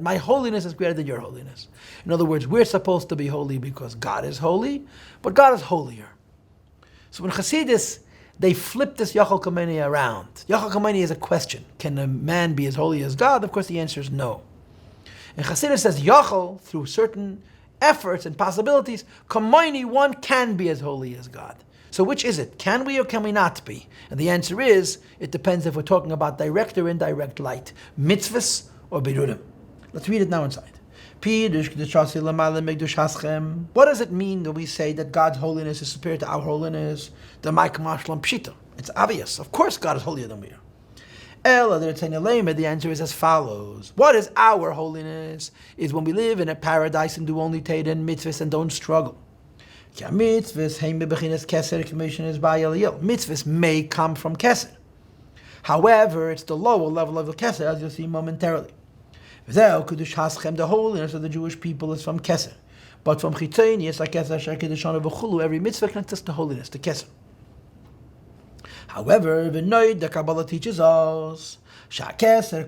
my holiness is greater than your holiness. In other words, we're supposed to be holy because God is holy, but God is holier. So when Chassidus, they flip this Yachal Kameni around. Yachal Kameni is a question. Can a man be as holy as God? Of course the answer is no. And Chassidus says Yachal, through certain efforts and possibilities, Kamoini, one can be as holy as God. So which is it? Can we or can we not be? And the answer is, it depends if we're talking about direct or indirect light, mitzvahs or birudim. Let's read it now inside. What does it mean when we say that God's holiness is superior to our holiness? It's obvious. Of course God is holier than we are. The answer is as follows. What is our holiness? Is when we live in a paradise and do only Torah and mitzvahs and don't struggle. Mitzvahs may come from Keser. However, it's the lower level of the Keser, as you'll see momentarily. The holiness of the Jewish people is from Keser. But from Chitzonius, every mitzvah connects us to holiness, to Keser. However, the Kabbalah teaches us Keser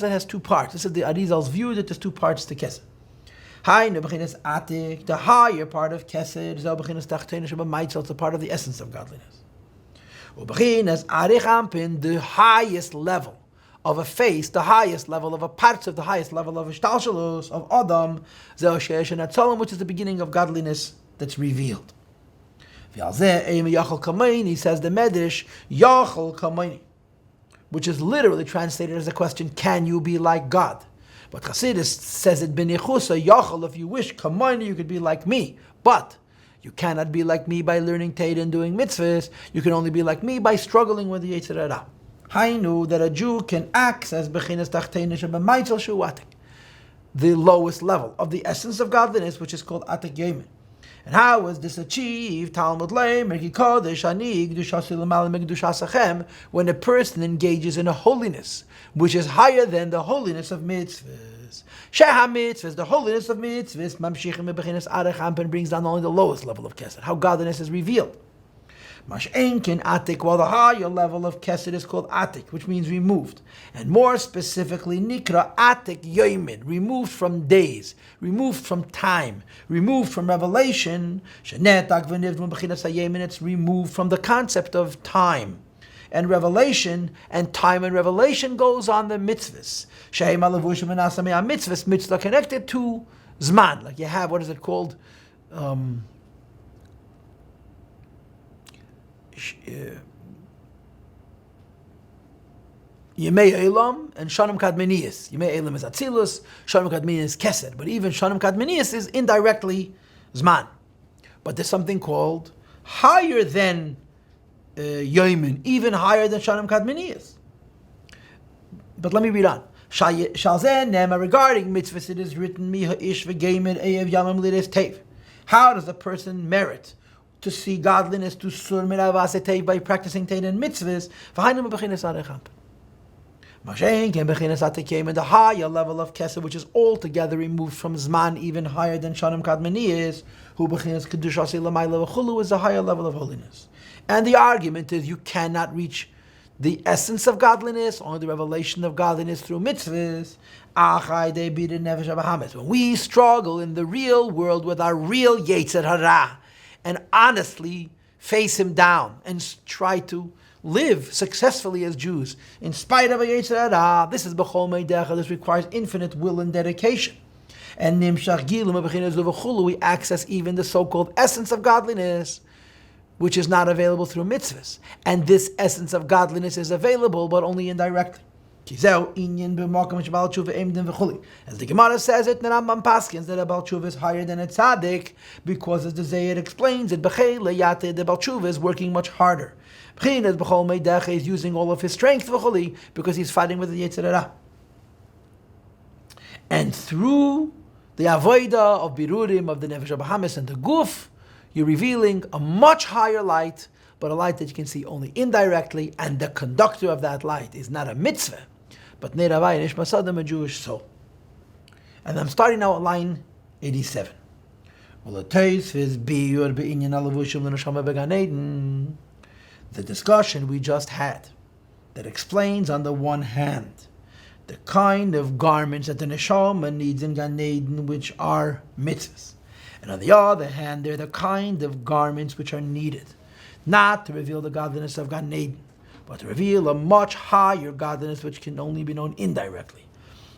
has two parts. This is the Arizal's view that there's two parts to Keser. The higher part of Keser is the part of the essence of godliness. The highest level of a face, the highest level of a parts of the highest level of Ishtalshalos, of Adam, which is the beginning of godliness that's revealed. He says the Medrash, Yachal Kamayni, which is literally translated as a question, can you be like God? But Chassidus says it b'nichusa, Yachal, if you wish, Kamayni, you could be like me. But you cannot be like me by learning Torah and doing mitzvahs. You can only be like me by struggling with the Yetzer Hara. I know that a Jew can access bechinas tachteinish b'maitzal shuatik, the lowest level of the essence of godliness, which is called atik yomin. And how is this achieved? When a person engages in a holiness which is higher than the holiness of mitzvahs. The holiness of mitzvahs brings down only the lowest level of kesed, how godliness is revealed. Mash'enkin atik, while the higher level of kesed is called atik, which means removed, and more specifically nikra atik yoimin, removed from days, removed from time, removed from revelation. It's removed from the concept of time and revelation, and time and revelation goes on the mitzvahs. Mitzvah connected to zman, like you have, what is it called? Yemei Elam and Shanim Kadmeniyas. Yemei Elam is Atzilus, Shanim Kadmeniyas is Kesed. But even Shanim Kadmeniyas is indirectly Zman. But there's something called higher than Yoimin, even higher than Shanim Kadmeniyas. But let me read on. Regarding mitzvahs, it is written, how does a person merit to see godliness, to sur miravasete, by practicing Torah and mitzvahs? The higher level of Kesed, which is altogether removed from Zman, even higher than Shanim Kadmeniyas, who is the higher level of holiness. And the argument is you cannot reach the essence of godliness, only the revelation of godliness through mitzvahs. When we struggle in the real world with our real Yetzer Hara and honestly face him down and try to live successfully as Jews in spite of a Yetzer Hara, this is B'chol Meidecha. This requires infinite will and dedication. And Nimshach Gilum, we access even the so-called essence of godliness, which is not available through mitzvahs. And this essence of godliness is available, but only indirectly. As the Gemara says it, the Rambam paskins that a Baal Tshuva is higher than a tzaddik, because as the Zayed explains it, the Baal Tshuva is working much harder. Is using all of his strength because he's fighting with the Yetzer Hara. And through the avodah of birurim of the nefesh habahamis and the guf, you're revealing a much higher light, but a light that you can see only indirectly, and the conductor of that light is not a mitzvah, but Neravai and Ishmasadam, a Jewish soul. And I'm starting now at line 87. The discussion we just had, that explains on the one hand the kind of garments that the neshama needs in Gan Eden, which are mitzvahs. And on the other hand, they're the kind of garments which are needed, not to reveal the godliness of Gan Eden, but to reveal a much higher godliness which can only be known indirectly,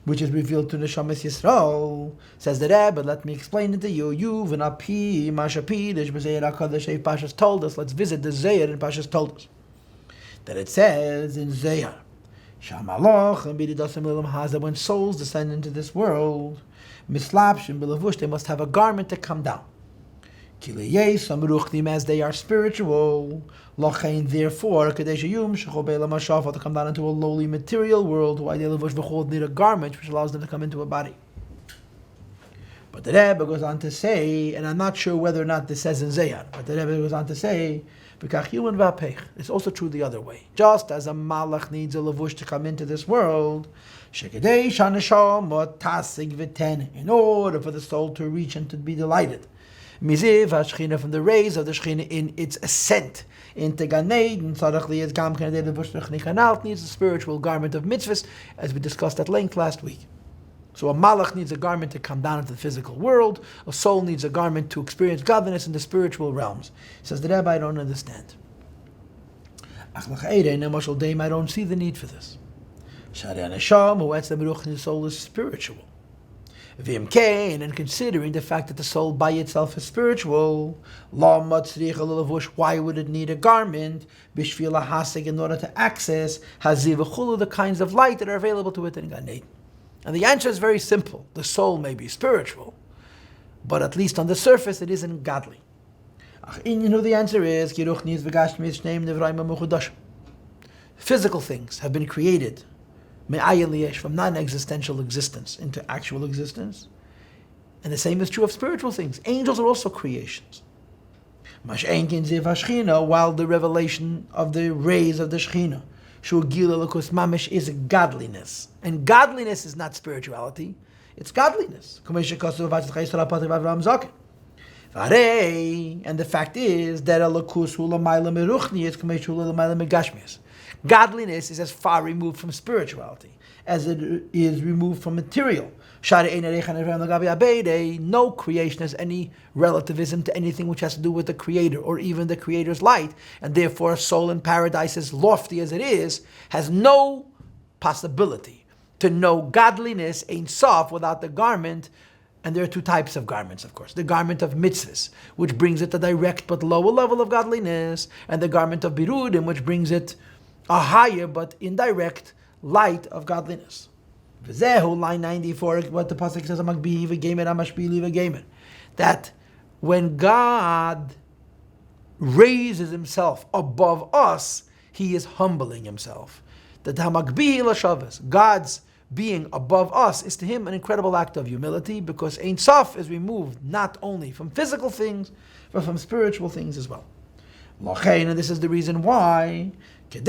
which is revealed to Neshamas Yisrael. Says the Rebbe, but let me explain it to you. Yuv and Mashapi, the Parshas told us, let's visit the Zayar in Parshas told us, that it says in Zayar, when souls descend into this world, they must have a garment to come down. As they are spiritual, therefore, to come down into a lowly material world, need a garment which allows them to come into a body. But the Rebbe goes on to say, and I'm not sure whether or not this says in Zayar, but the Rebbe goes on to say, it's also true the other way. Just as a malach needs a levush to come into this world, in order for the soul to reach and to be delighted, from the rays of the Shechina in its ascent into Gan Eden, needs a spiritual garment of mitzvahs, as we discussed at length last week. So a malach needs a garment to come down into the physical world. A soul needs a garment to experience godliness in the spiritual realms. Says the Rabbi, I don't understand. I don't see the need for this. The soul is spiritual. And considering the fact that the soul by itself is spiritual, why would it need a garment in order to access the kinds of light that are available to it in Gan Eden? And the answer is very simple. The soul may be spiritual, but at least on the surface it isn't godly. The answer is physical things have been created from non-existential existence into actual existence. And the same is true of spiritual things. Angels are also creations. While the revelation of the rays of the Shechina Mamish is godliness. And godliness is not spirituality, it's godliness. And the fact is that godliness is as far removed from spirituality as it is removed from material. No creation has any relativism to anything which has to do with the Creator or even the Creator's light, and therefore a soul in paradise, as lofty as it is, has no possibility to know godliness, Ein Sof, without the garment. And there are two types of garments, of course. The garment of mitzvahs, which brings it a direct but lower level of godliness, and the garment of birudim, which brings it a higher but indirect light of godliness. Line 94, what the pasuk says, that when God raises himself above us, he is humbling himself. That God's being above us is to him an incredible act of humility, because Ein Sof is removed not only from physical things, but from spiritual things as well. And this is the reason why, in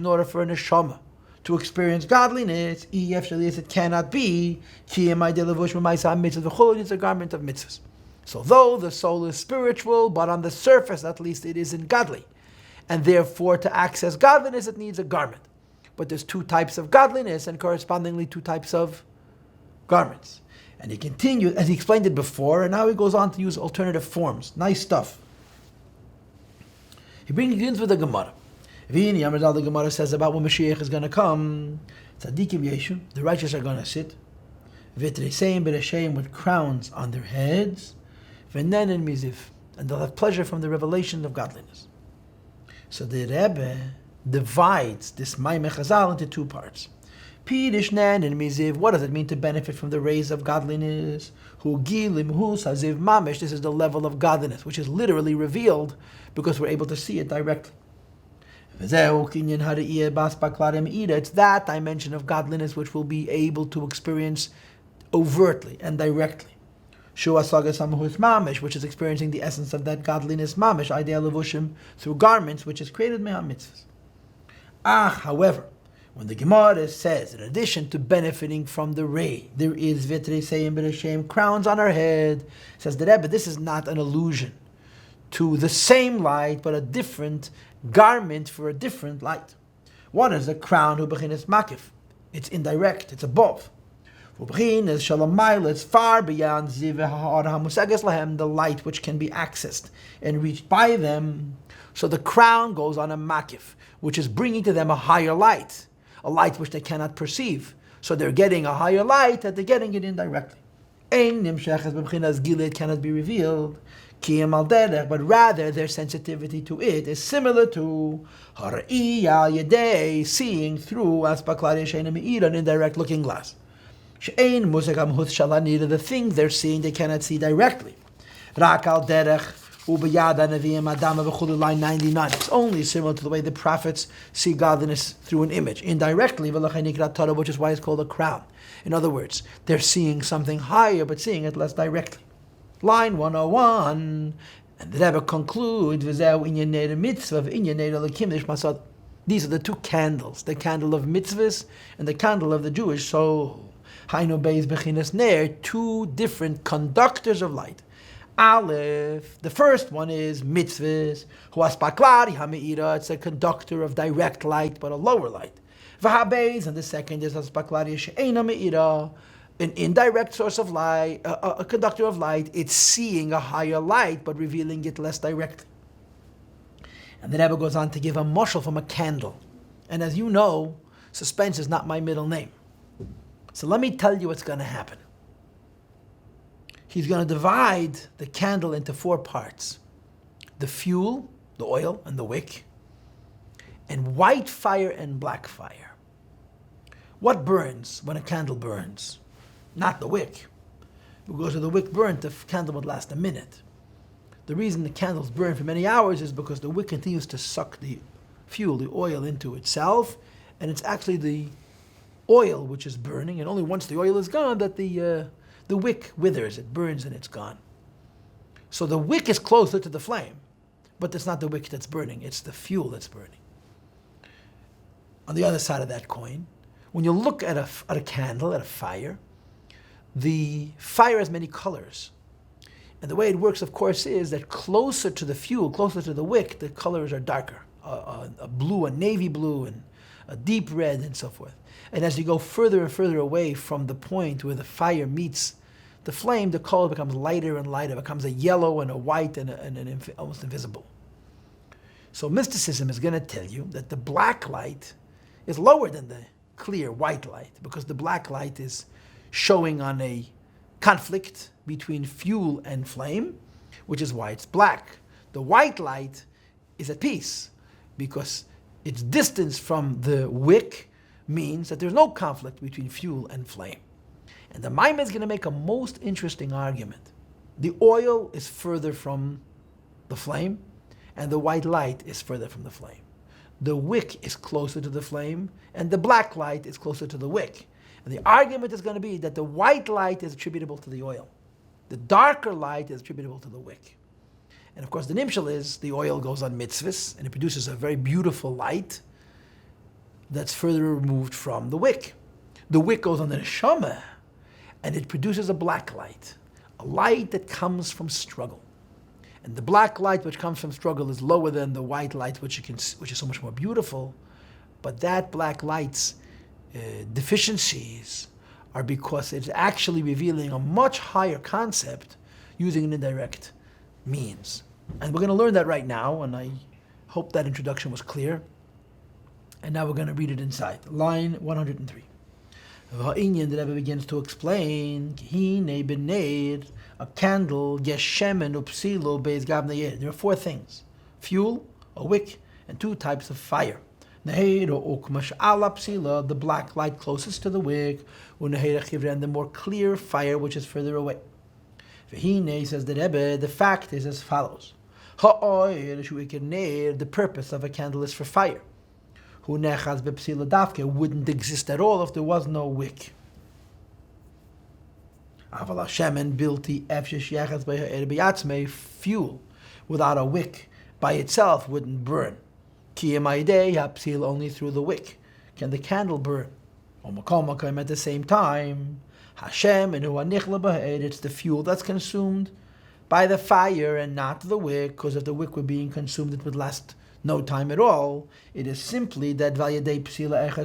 order for a neshama to experience godliness, it cannot be, it's a garment of mitzvahs. So though the soul is spiritual, but on the surface at least it isn't godly. and therefore to access godliness it needs a garment. But there's two types of godliness and correspondingly two types of garments. And he continued, as he explained it before, and now he goes on to use alternative forms. Nice stuff. He begins with the Gemara. The Gemara says about when Mashiach is going to come, Tzadikim Yeshu, the righteous are going to sit, Vitreseim B'Resheim, with crowns on their heads, V'nen and Miziv, and they'll have pleasure from the revelation of godliness. So the Rebbe divides this Maimeh Chazal into two parts. Pidish Nen and Miziv, what does it mean to benefit from the rays of godliness? Hu Gilim Hu Saziv Mamish, this is the level of godliness, which is literally revealed because we're able to see it directly. It's that dimension of godliness which we'll be able to experience overtly and directly. Which is experiencing the essence of that godliness, mamish, ideal levushim, through garments, which is created me'am mitzvahs. However, when the Gemara says, in addition to benefiting from the ray, there is vitreseim b'reshem, crowns on our head, says the Rebbe, this is not an allusion to the same light, but a different garment for a different light. One is the crown, who bechinas makif. It's indirect, it's above. It's far beyond the light which can be accessed and reached by them. So the crown goes on a makif, which is bringing to them a higher light, a light which they cannot perceive. So they're getting a higher light that they're getting it indirectly. It cannot be revealed, but rather their sensitivity to it is similar to seeing through an indirect looking glass. The thing they're seeing they cannot see directly. Line 99. It's only similar to the way the prophets see godliness through an image, indirectly, which is why it's called a crown. In other words, they're seeing something higher, but seeing it less directly. Line 101, and the Rebbe concludes, these are the two candles, the candle of mitzvahs and the candle of the Jewish soul. Two different conductors of light. Aleph, the first one is mitzvahs, it's a conductor of direct light, but a lower light. V'habez, and the second is an indirect source of light, a conductor of light. It's seeing a higher light, but revealing it less directly. And the Rebbe goes on to give a mashal from a candle. And as you know, suspense is not my middle name. So let me tell you what's going to happen. He's going to divide the candle into four parts. The fuel, the oil, and the wick, and white fire and black fire. What burns when a candle burns? Not the wick. Because if the wick burnt, the candle would last a minute. The reason the candles burn for many hours is because the wick continues to suck the fuel, the oil, into itself, and it's actually the oil which is burning, and only once the oil is gone that the wick withers, it burns and it's gone. So the wick is closer to the flame, but it's not the wick that's burning, it's the fuel that's burning. On the other side of that coin, when you look at a candle, at a fire, the fire has many colors. And the way it works, of course, is that closer to the fuel, closer to the wick, the colors are darker. A blue, a navy blue, and a deep red, and so forth. And as you go further and further away from the point where the fire meets the flame, the color becomes lighter and lighter. It becomes a yellow and a white and almost invisible. So mysticism is going to tell you that the black light is lower than the clear white light, because the black light is showing on a conflict between fuel and flame, which is why it's black. The white light is at peace, because its distance from the wick means that there's no conflict between fuel and flame. And the Maimon is going to make a most interesting argument. The oil is further from the flame, and the white light is further from the flame. The wick is closer to the flame, and the black light is closer to the wick. And the argument is going to be that the white light is attributable to the oil. The darker light is attributable to the wick. And of course the nimshal is the oil goes on mitzvahs, and it produces a very beautiful light that's further removed from the wick. The wick goes on the neshama, and it produces a black light, a light that comes from struggle. And the black light which comes from struggle is lower than the white light, which is so much more beautiful. But that black light's deficiencies are because it's actually revealing a much higher concept using an indirect means. And we're going to learn that right now, and I hope that introduction was clear. And now we're going to read it inside. Line 103. The Rebbe begins to explain, a candle, there are four things: fuel, a wick, and two types of fire. The black light closest to the wick, and the more clear fire which is further away. Says the Rebbe, the fact is as follows. The purpose of a candle is for fire. Wouldn't exist at all if there was no wick. Fuel without a wick by itself wouldn't burn. Only through the wick can the candle burn. At the same time, it's the fuel that's consumed by the fire and not the wick, because if the wick were being consumed, it would last no time at all. It is simply that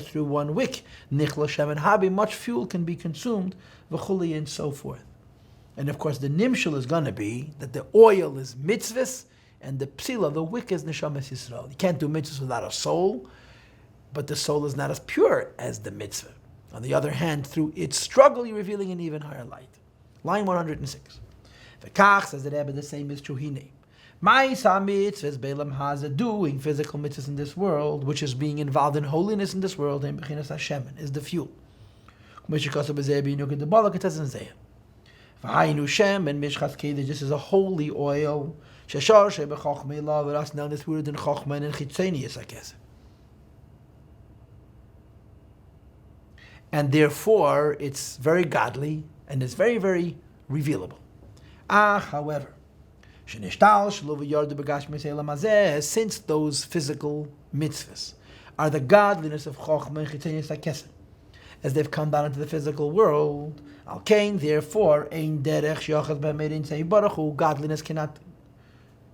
through one wick, much fuel can be consumed, and so forth. And of course, the nimshal is going to be that the oil is mitzvahs, and the psila, the wick, is neshamas Yisrael. You can't do mitzvahs without a soul, but the soul is not as pure as the mitzvah. On the other hand, through its struggle, you're revealing an even higher light. Line 106. V'kach, says the Rebbe, the same is true. Ma'isa mitzvahs be'elam haza, doing physical mitzvahs in this world, which is being involved in holiness in this world, and b'chinas Hashem is the fuel. This is a holy oil. And therefore, it's very godly and it's very, very revealable. However, since those physical mitzvahs are the godliness of Chochmah and Chitzenius HaKesed, as they've come down into the physical world, therefore, godliness cannot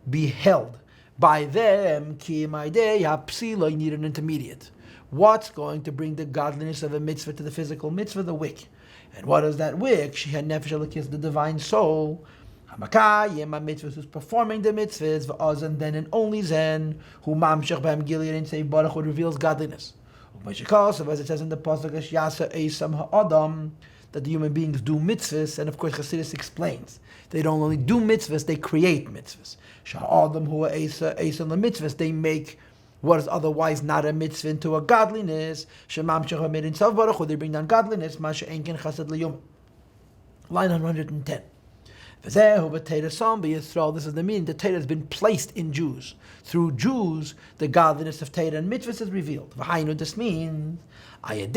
be held by them. You need an intermediate. What's going to bring the godliness of a mitzvah to the physical mitzvah? The wick. And what is that wick? She had nefesh, the divine soul. Mitzvahs, who's performing the mitzvahs, and then and only then, who mamshech b'hem gilead and say baruch, who reveals godliness. As it says in the pasuk, Yasa Eisam Ha'adam, that the human beings do mitzvahs, and of course Chassidus explains they don't only do mitzvahs, they create mitzvahs. Sha'adam hu Eisam the mitzvahs, they make what is otherwise not a mitzvah into a godliness. Shemamshech Hamid in Sav Baruch, they bring down godliness. Masha Enkin Chasad Liyum. Line 110. This is the meaning. The Torah has been placed in Jews. Through Jews, the godliness of Torah and mitzvahs is revealed. This means when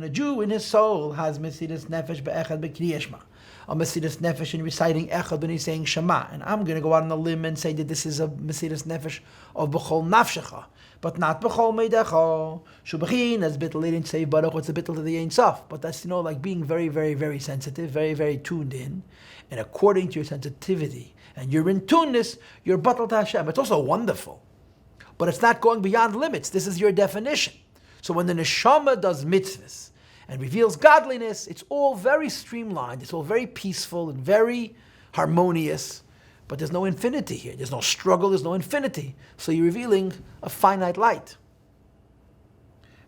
a Jew in his soul has Mesidas Nefesh be'echad be'kriyashma, a Mesidas Nefesh in reciting Echad when he's saying Shema. And I'm going to go out on a limb and say that this is a Mesidas Nefesh of B'chol Nafshecha, but not B'chol Meidecha. Shubachin as bittul in say Baruch, it's a bittul to the Ein Sof. But that's, like being very, very, very sensitive, very, very tuned in. And according to your sensitivity and your in tuneness, you're battle to Hashem. It's also wonderful. But it's not going beyond limits. This is your definition. So when the neshama does mitzvahs and reveals godliness, it's all very streamlined, it's all very peaceful and very harmonious, but there's no infinity here. There's no struggle, there's no infinity. So you're revealing a finite light.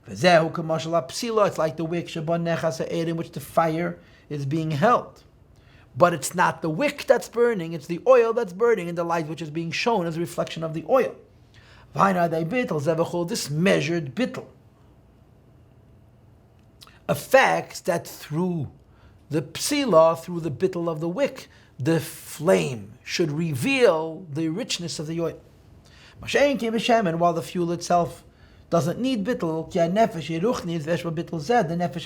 It's like the wick in which the fire is being held. But it's not the wick that's burning, it's the oil that's burning, and the light which is being shown as a reflection of the oil. This measured bittul affects that through the psila, through the bittul of the wick, the flame should reveal the richness of the oil. And while the fuel itself doesn't need bittul, the nefesh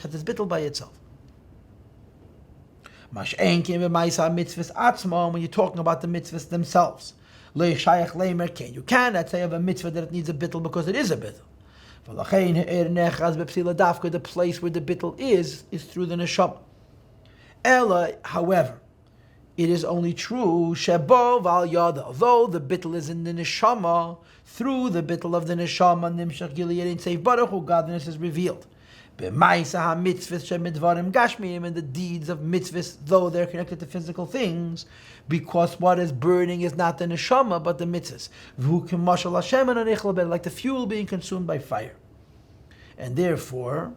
has this bittul by itself. When you're talking about the mitzvahs themselves, you cannot say of a mitzvah that it needs a bittul because it is a bittul. The place where the bittul is through the neshama. Ella, however, it is only true, Shebo Val Yada, although the bittul is in the neshama, through the bittul of the neshama, Nimshach Gilead Seif Baruch Hu, godliness is revealed. B'maisa ha-mitzvahs shemidvarim gashmiyim, and the deeds of mitzvahs, though they're connected to physical things, because what is burning is not the neshama, but the mitzvahs. V'hu k'mashal Hashem and anichla ber, like the fuel being consumed by fire. And therefore,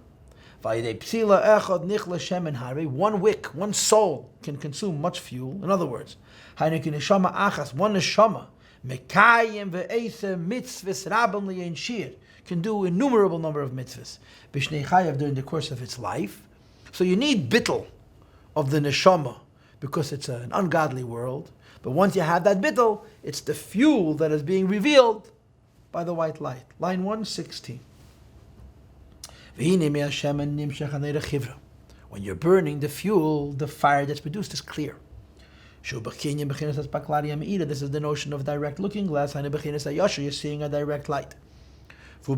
one wick, one soul can consume much fuel. In other words, one neshama, can do innumerable number of mitzvahs during the course of its life. So you need bittul of the neshama because it's an ungodly world. But once you have that bittul, it's the fuel that is being revealed by the white light. Line 116. When you're burning the fuel, the fire that's produced is clear. This is the notion of direct looking glass. You're seeing a direct light. This is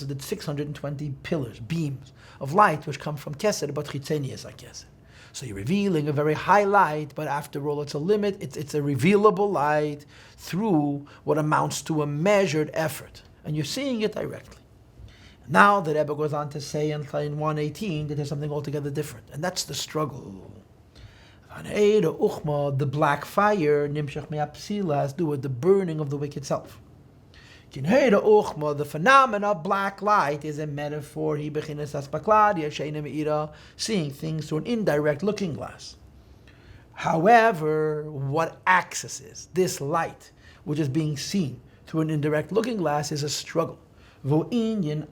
the 620 pillars, beams of light which come from Kesed, but Chitzeni is like Kesed. So you're revealing a very high light, but after all, it's a limit. It's a revealable light through what amounts to a measured effort. And you're seeing it directly. Now the Rebbe goes on to say in 118 that there's something altogether different, and that's the struggle. The black fire, nimshach me'apsila, has to do with the burning of the wick itself. The phenomenon of black light is a metaphor, seeing things through an indirect looking glass. However, what accesses this light, which is being seen through an indirect looking glass, is a struggle. Loving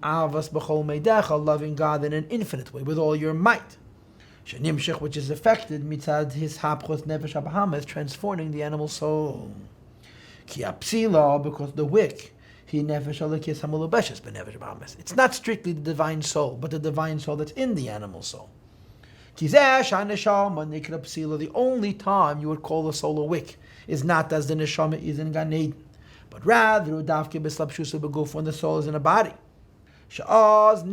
God in an infinite way, with all your might. Which is affected mitzad his hapchos nefesh habahamis, transforming the animal soul. Because the wick, it's not strictly the divine soul, but the divine soul that's in the animal soul. The only time you would call a soul a wick is not as the neshama is in Gan Eden, but rather when the soul is in a body. That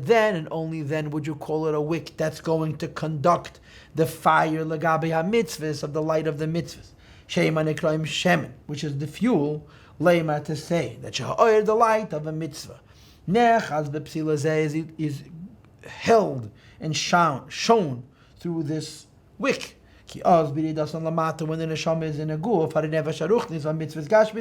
then and only then would you call it a wick that's going to conduct the fire lagabe ha-mitzvahs, of the light of the mitzvahs. Shema nekraim shemen, which is the fuel, lema, to say that the light of a mitzvah nechaz b'psila is held and shown through this wick. When the neshama is in a guf,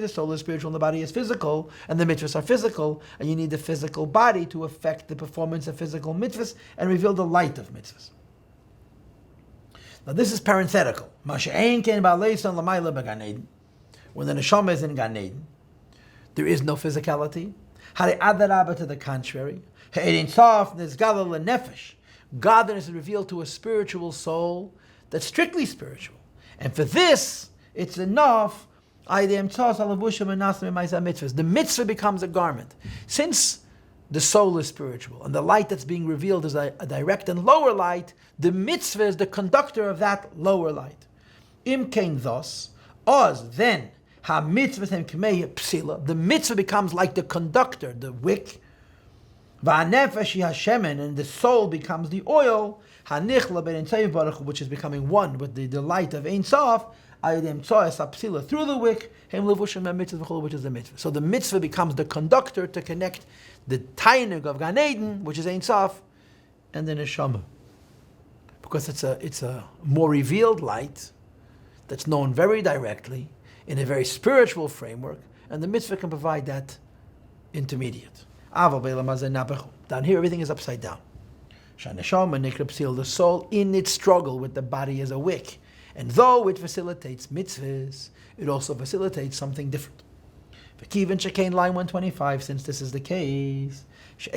the soul is spiritual and the body is physical, and the mitzvahs are physical, and you need the physical body to affect the performance of physical mitzvahs and reveal the light of mitzvahs. Now this is parenthetical. When the neshama is in Gan Eden, there is no physicality. To the contrary, godliness is revealed to a spiritual soul that's strictly spiritual. And for this, it's enough. The mitzvah becomes a garment. Since the soul is spiritual and the light that's being revealed is a direct and lower light, the mitzvah is the conductor of that lower light. Imkein thus, then, the mitzvah becomes like the conductor, the wick, and the soul becomes the oil, which is becoming one with the light of Ein Sof, through the wick, which is the mitzvah. So the mitzvah becomes the conductor to connect the tainug of Gan Eden, which is Ein Sof, and the neshama. Because it's a more revealed light that's known very directly in a very spiritual framework, and the mitzvah can provide that intermediate. Down here, everything is upside down. The soul in its struggle with the body is a wick, and though it facilitates mitzvahs, it also facilitates something different. Line 125, since this is the case, it's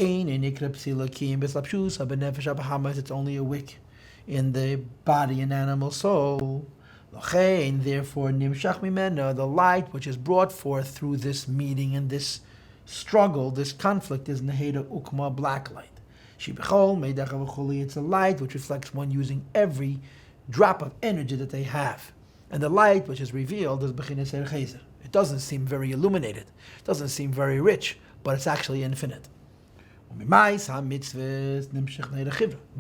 only a wick in the body and animal soul. Therefore, the light which is brought forth through this meeting and this struggle, this conflict, is Neheda Ukma, black light. It's a light which reflects one using every drop of energy that they have. And the light which is revealed is Bechinas Erchezer. It doesn't seem very illuminated, it doesn't seem very rich, but it's actually infinite. The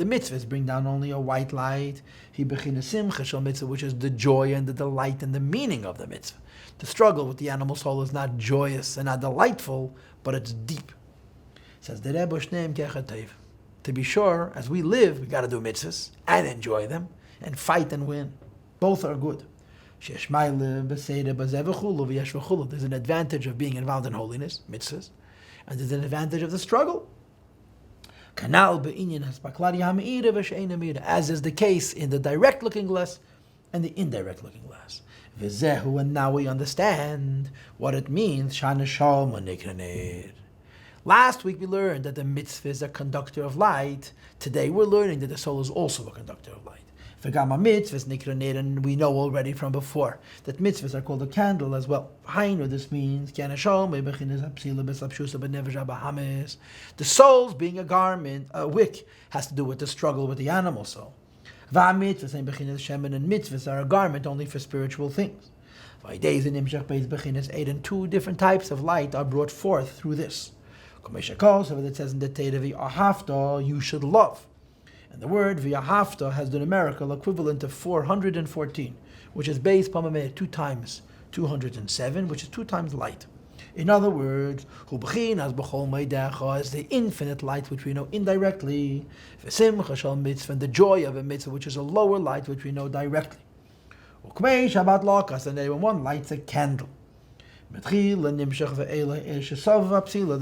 mitzvahs bring down only a white light. Which is the joy and the delight and the meaning of the mitzvah. The struggle with the animal soul is not joyous and not delightful, but it's deep. Says the Rebbe, to be sure, as we live, we got to do mitzvahs and enjoy them and fight and win. Both are good. There's an advantage of being involved in holiness, mitzvahs, and there's an advantage of the struggle. As is the case in the direct looking glass and the indirect looking glass. And now we understand what it means. Last week we learned that the mitzvah is a conductor of light. Today we're learning that the soul is also a conductor of light. And we know already from before that mitzvahs are called a candle as well. This means the soul's being a garment, a wick, has to do with the struggle with the animal soul. And mitzvahs are a garment only for spiritual things. And two different types of light are brought forth through this. So it says in the Torah, you should love. And the word v'yahavta has the numerical equivalent of 414, which is based upon 2 times 207, which is 2 times light. In other words, hu b'chinas b'chol meidecha is the infinite light which we know indirectly. V'simcha shel mitzvah, and the joy of a mitzvah, which is a lower light which we know directly. Ukmei Shabbat lakas, and when one lights a candle. The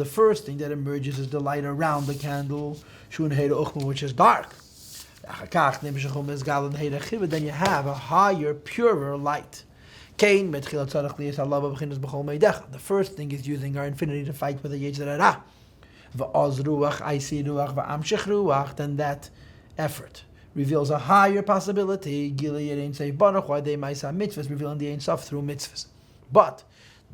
first thing that emerges is the light around the candle, which is dark. Then you have a higher, purer light. The first thing is using our infinity to fight with the Yetzer Hara. Then that effort reveals a higher possibility. Why they might have mitzvahs, revealing the Ein Sof through mitzvahs. But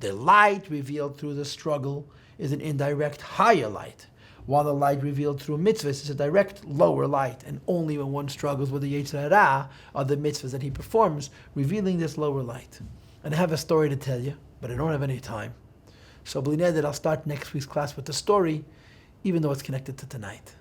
the light revealed through the struggle is an indirect higher light, while the light revealed through mitzvahs is a direct lower light, and only when one struggles with the Yetzer Hara are the mitzvahs that he performs, revealing this lower light. And I have a story to tell you, but I don't have any time. So, B'li Neder, I'll start next week's class with the story, even though it's connected to tonight.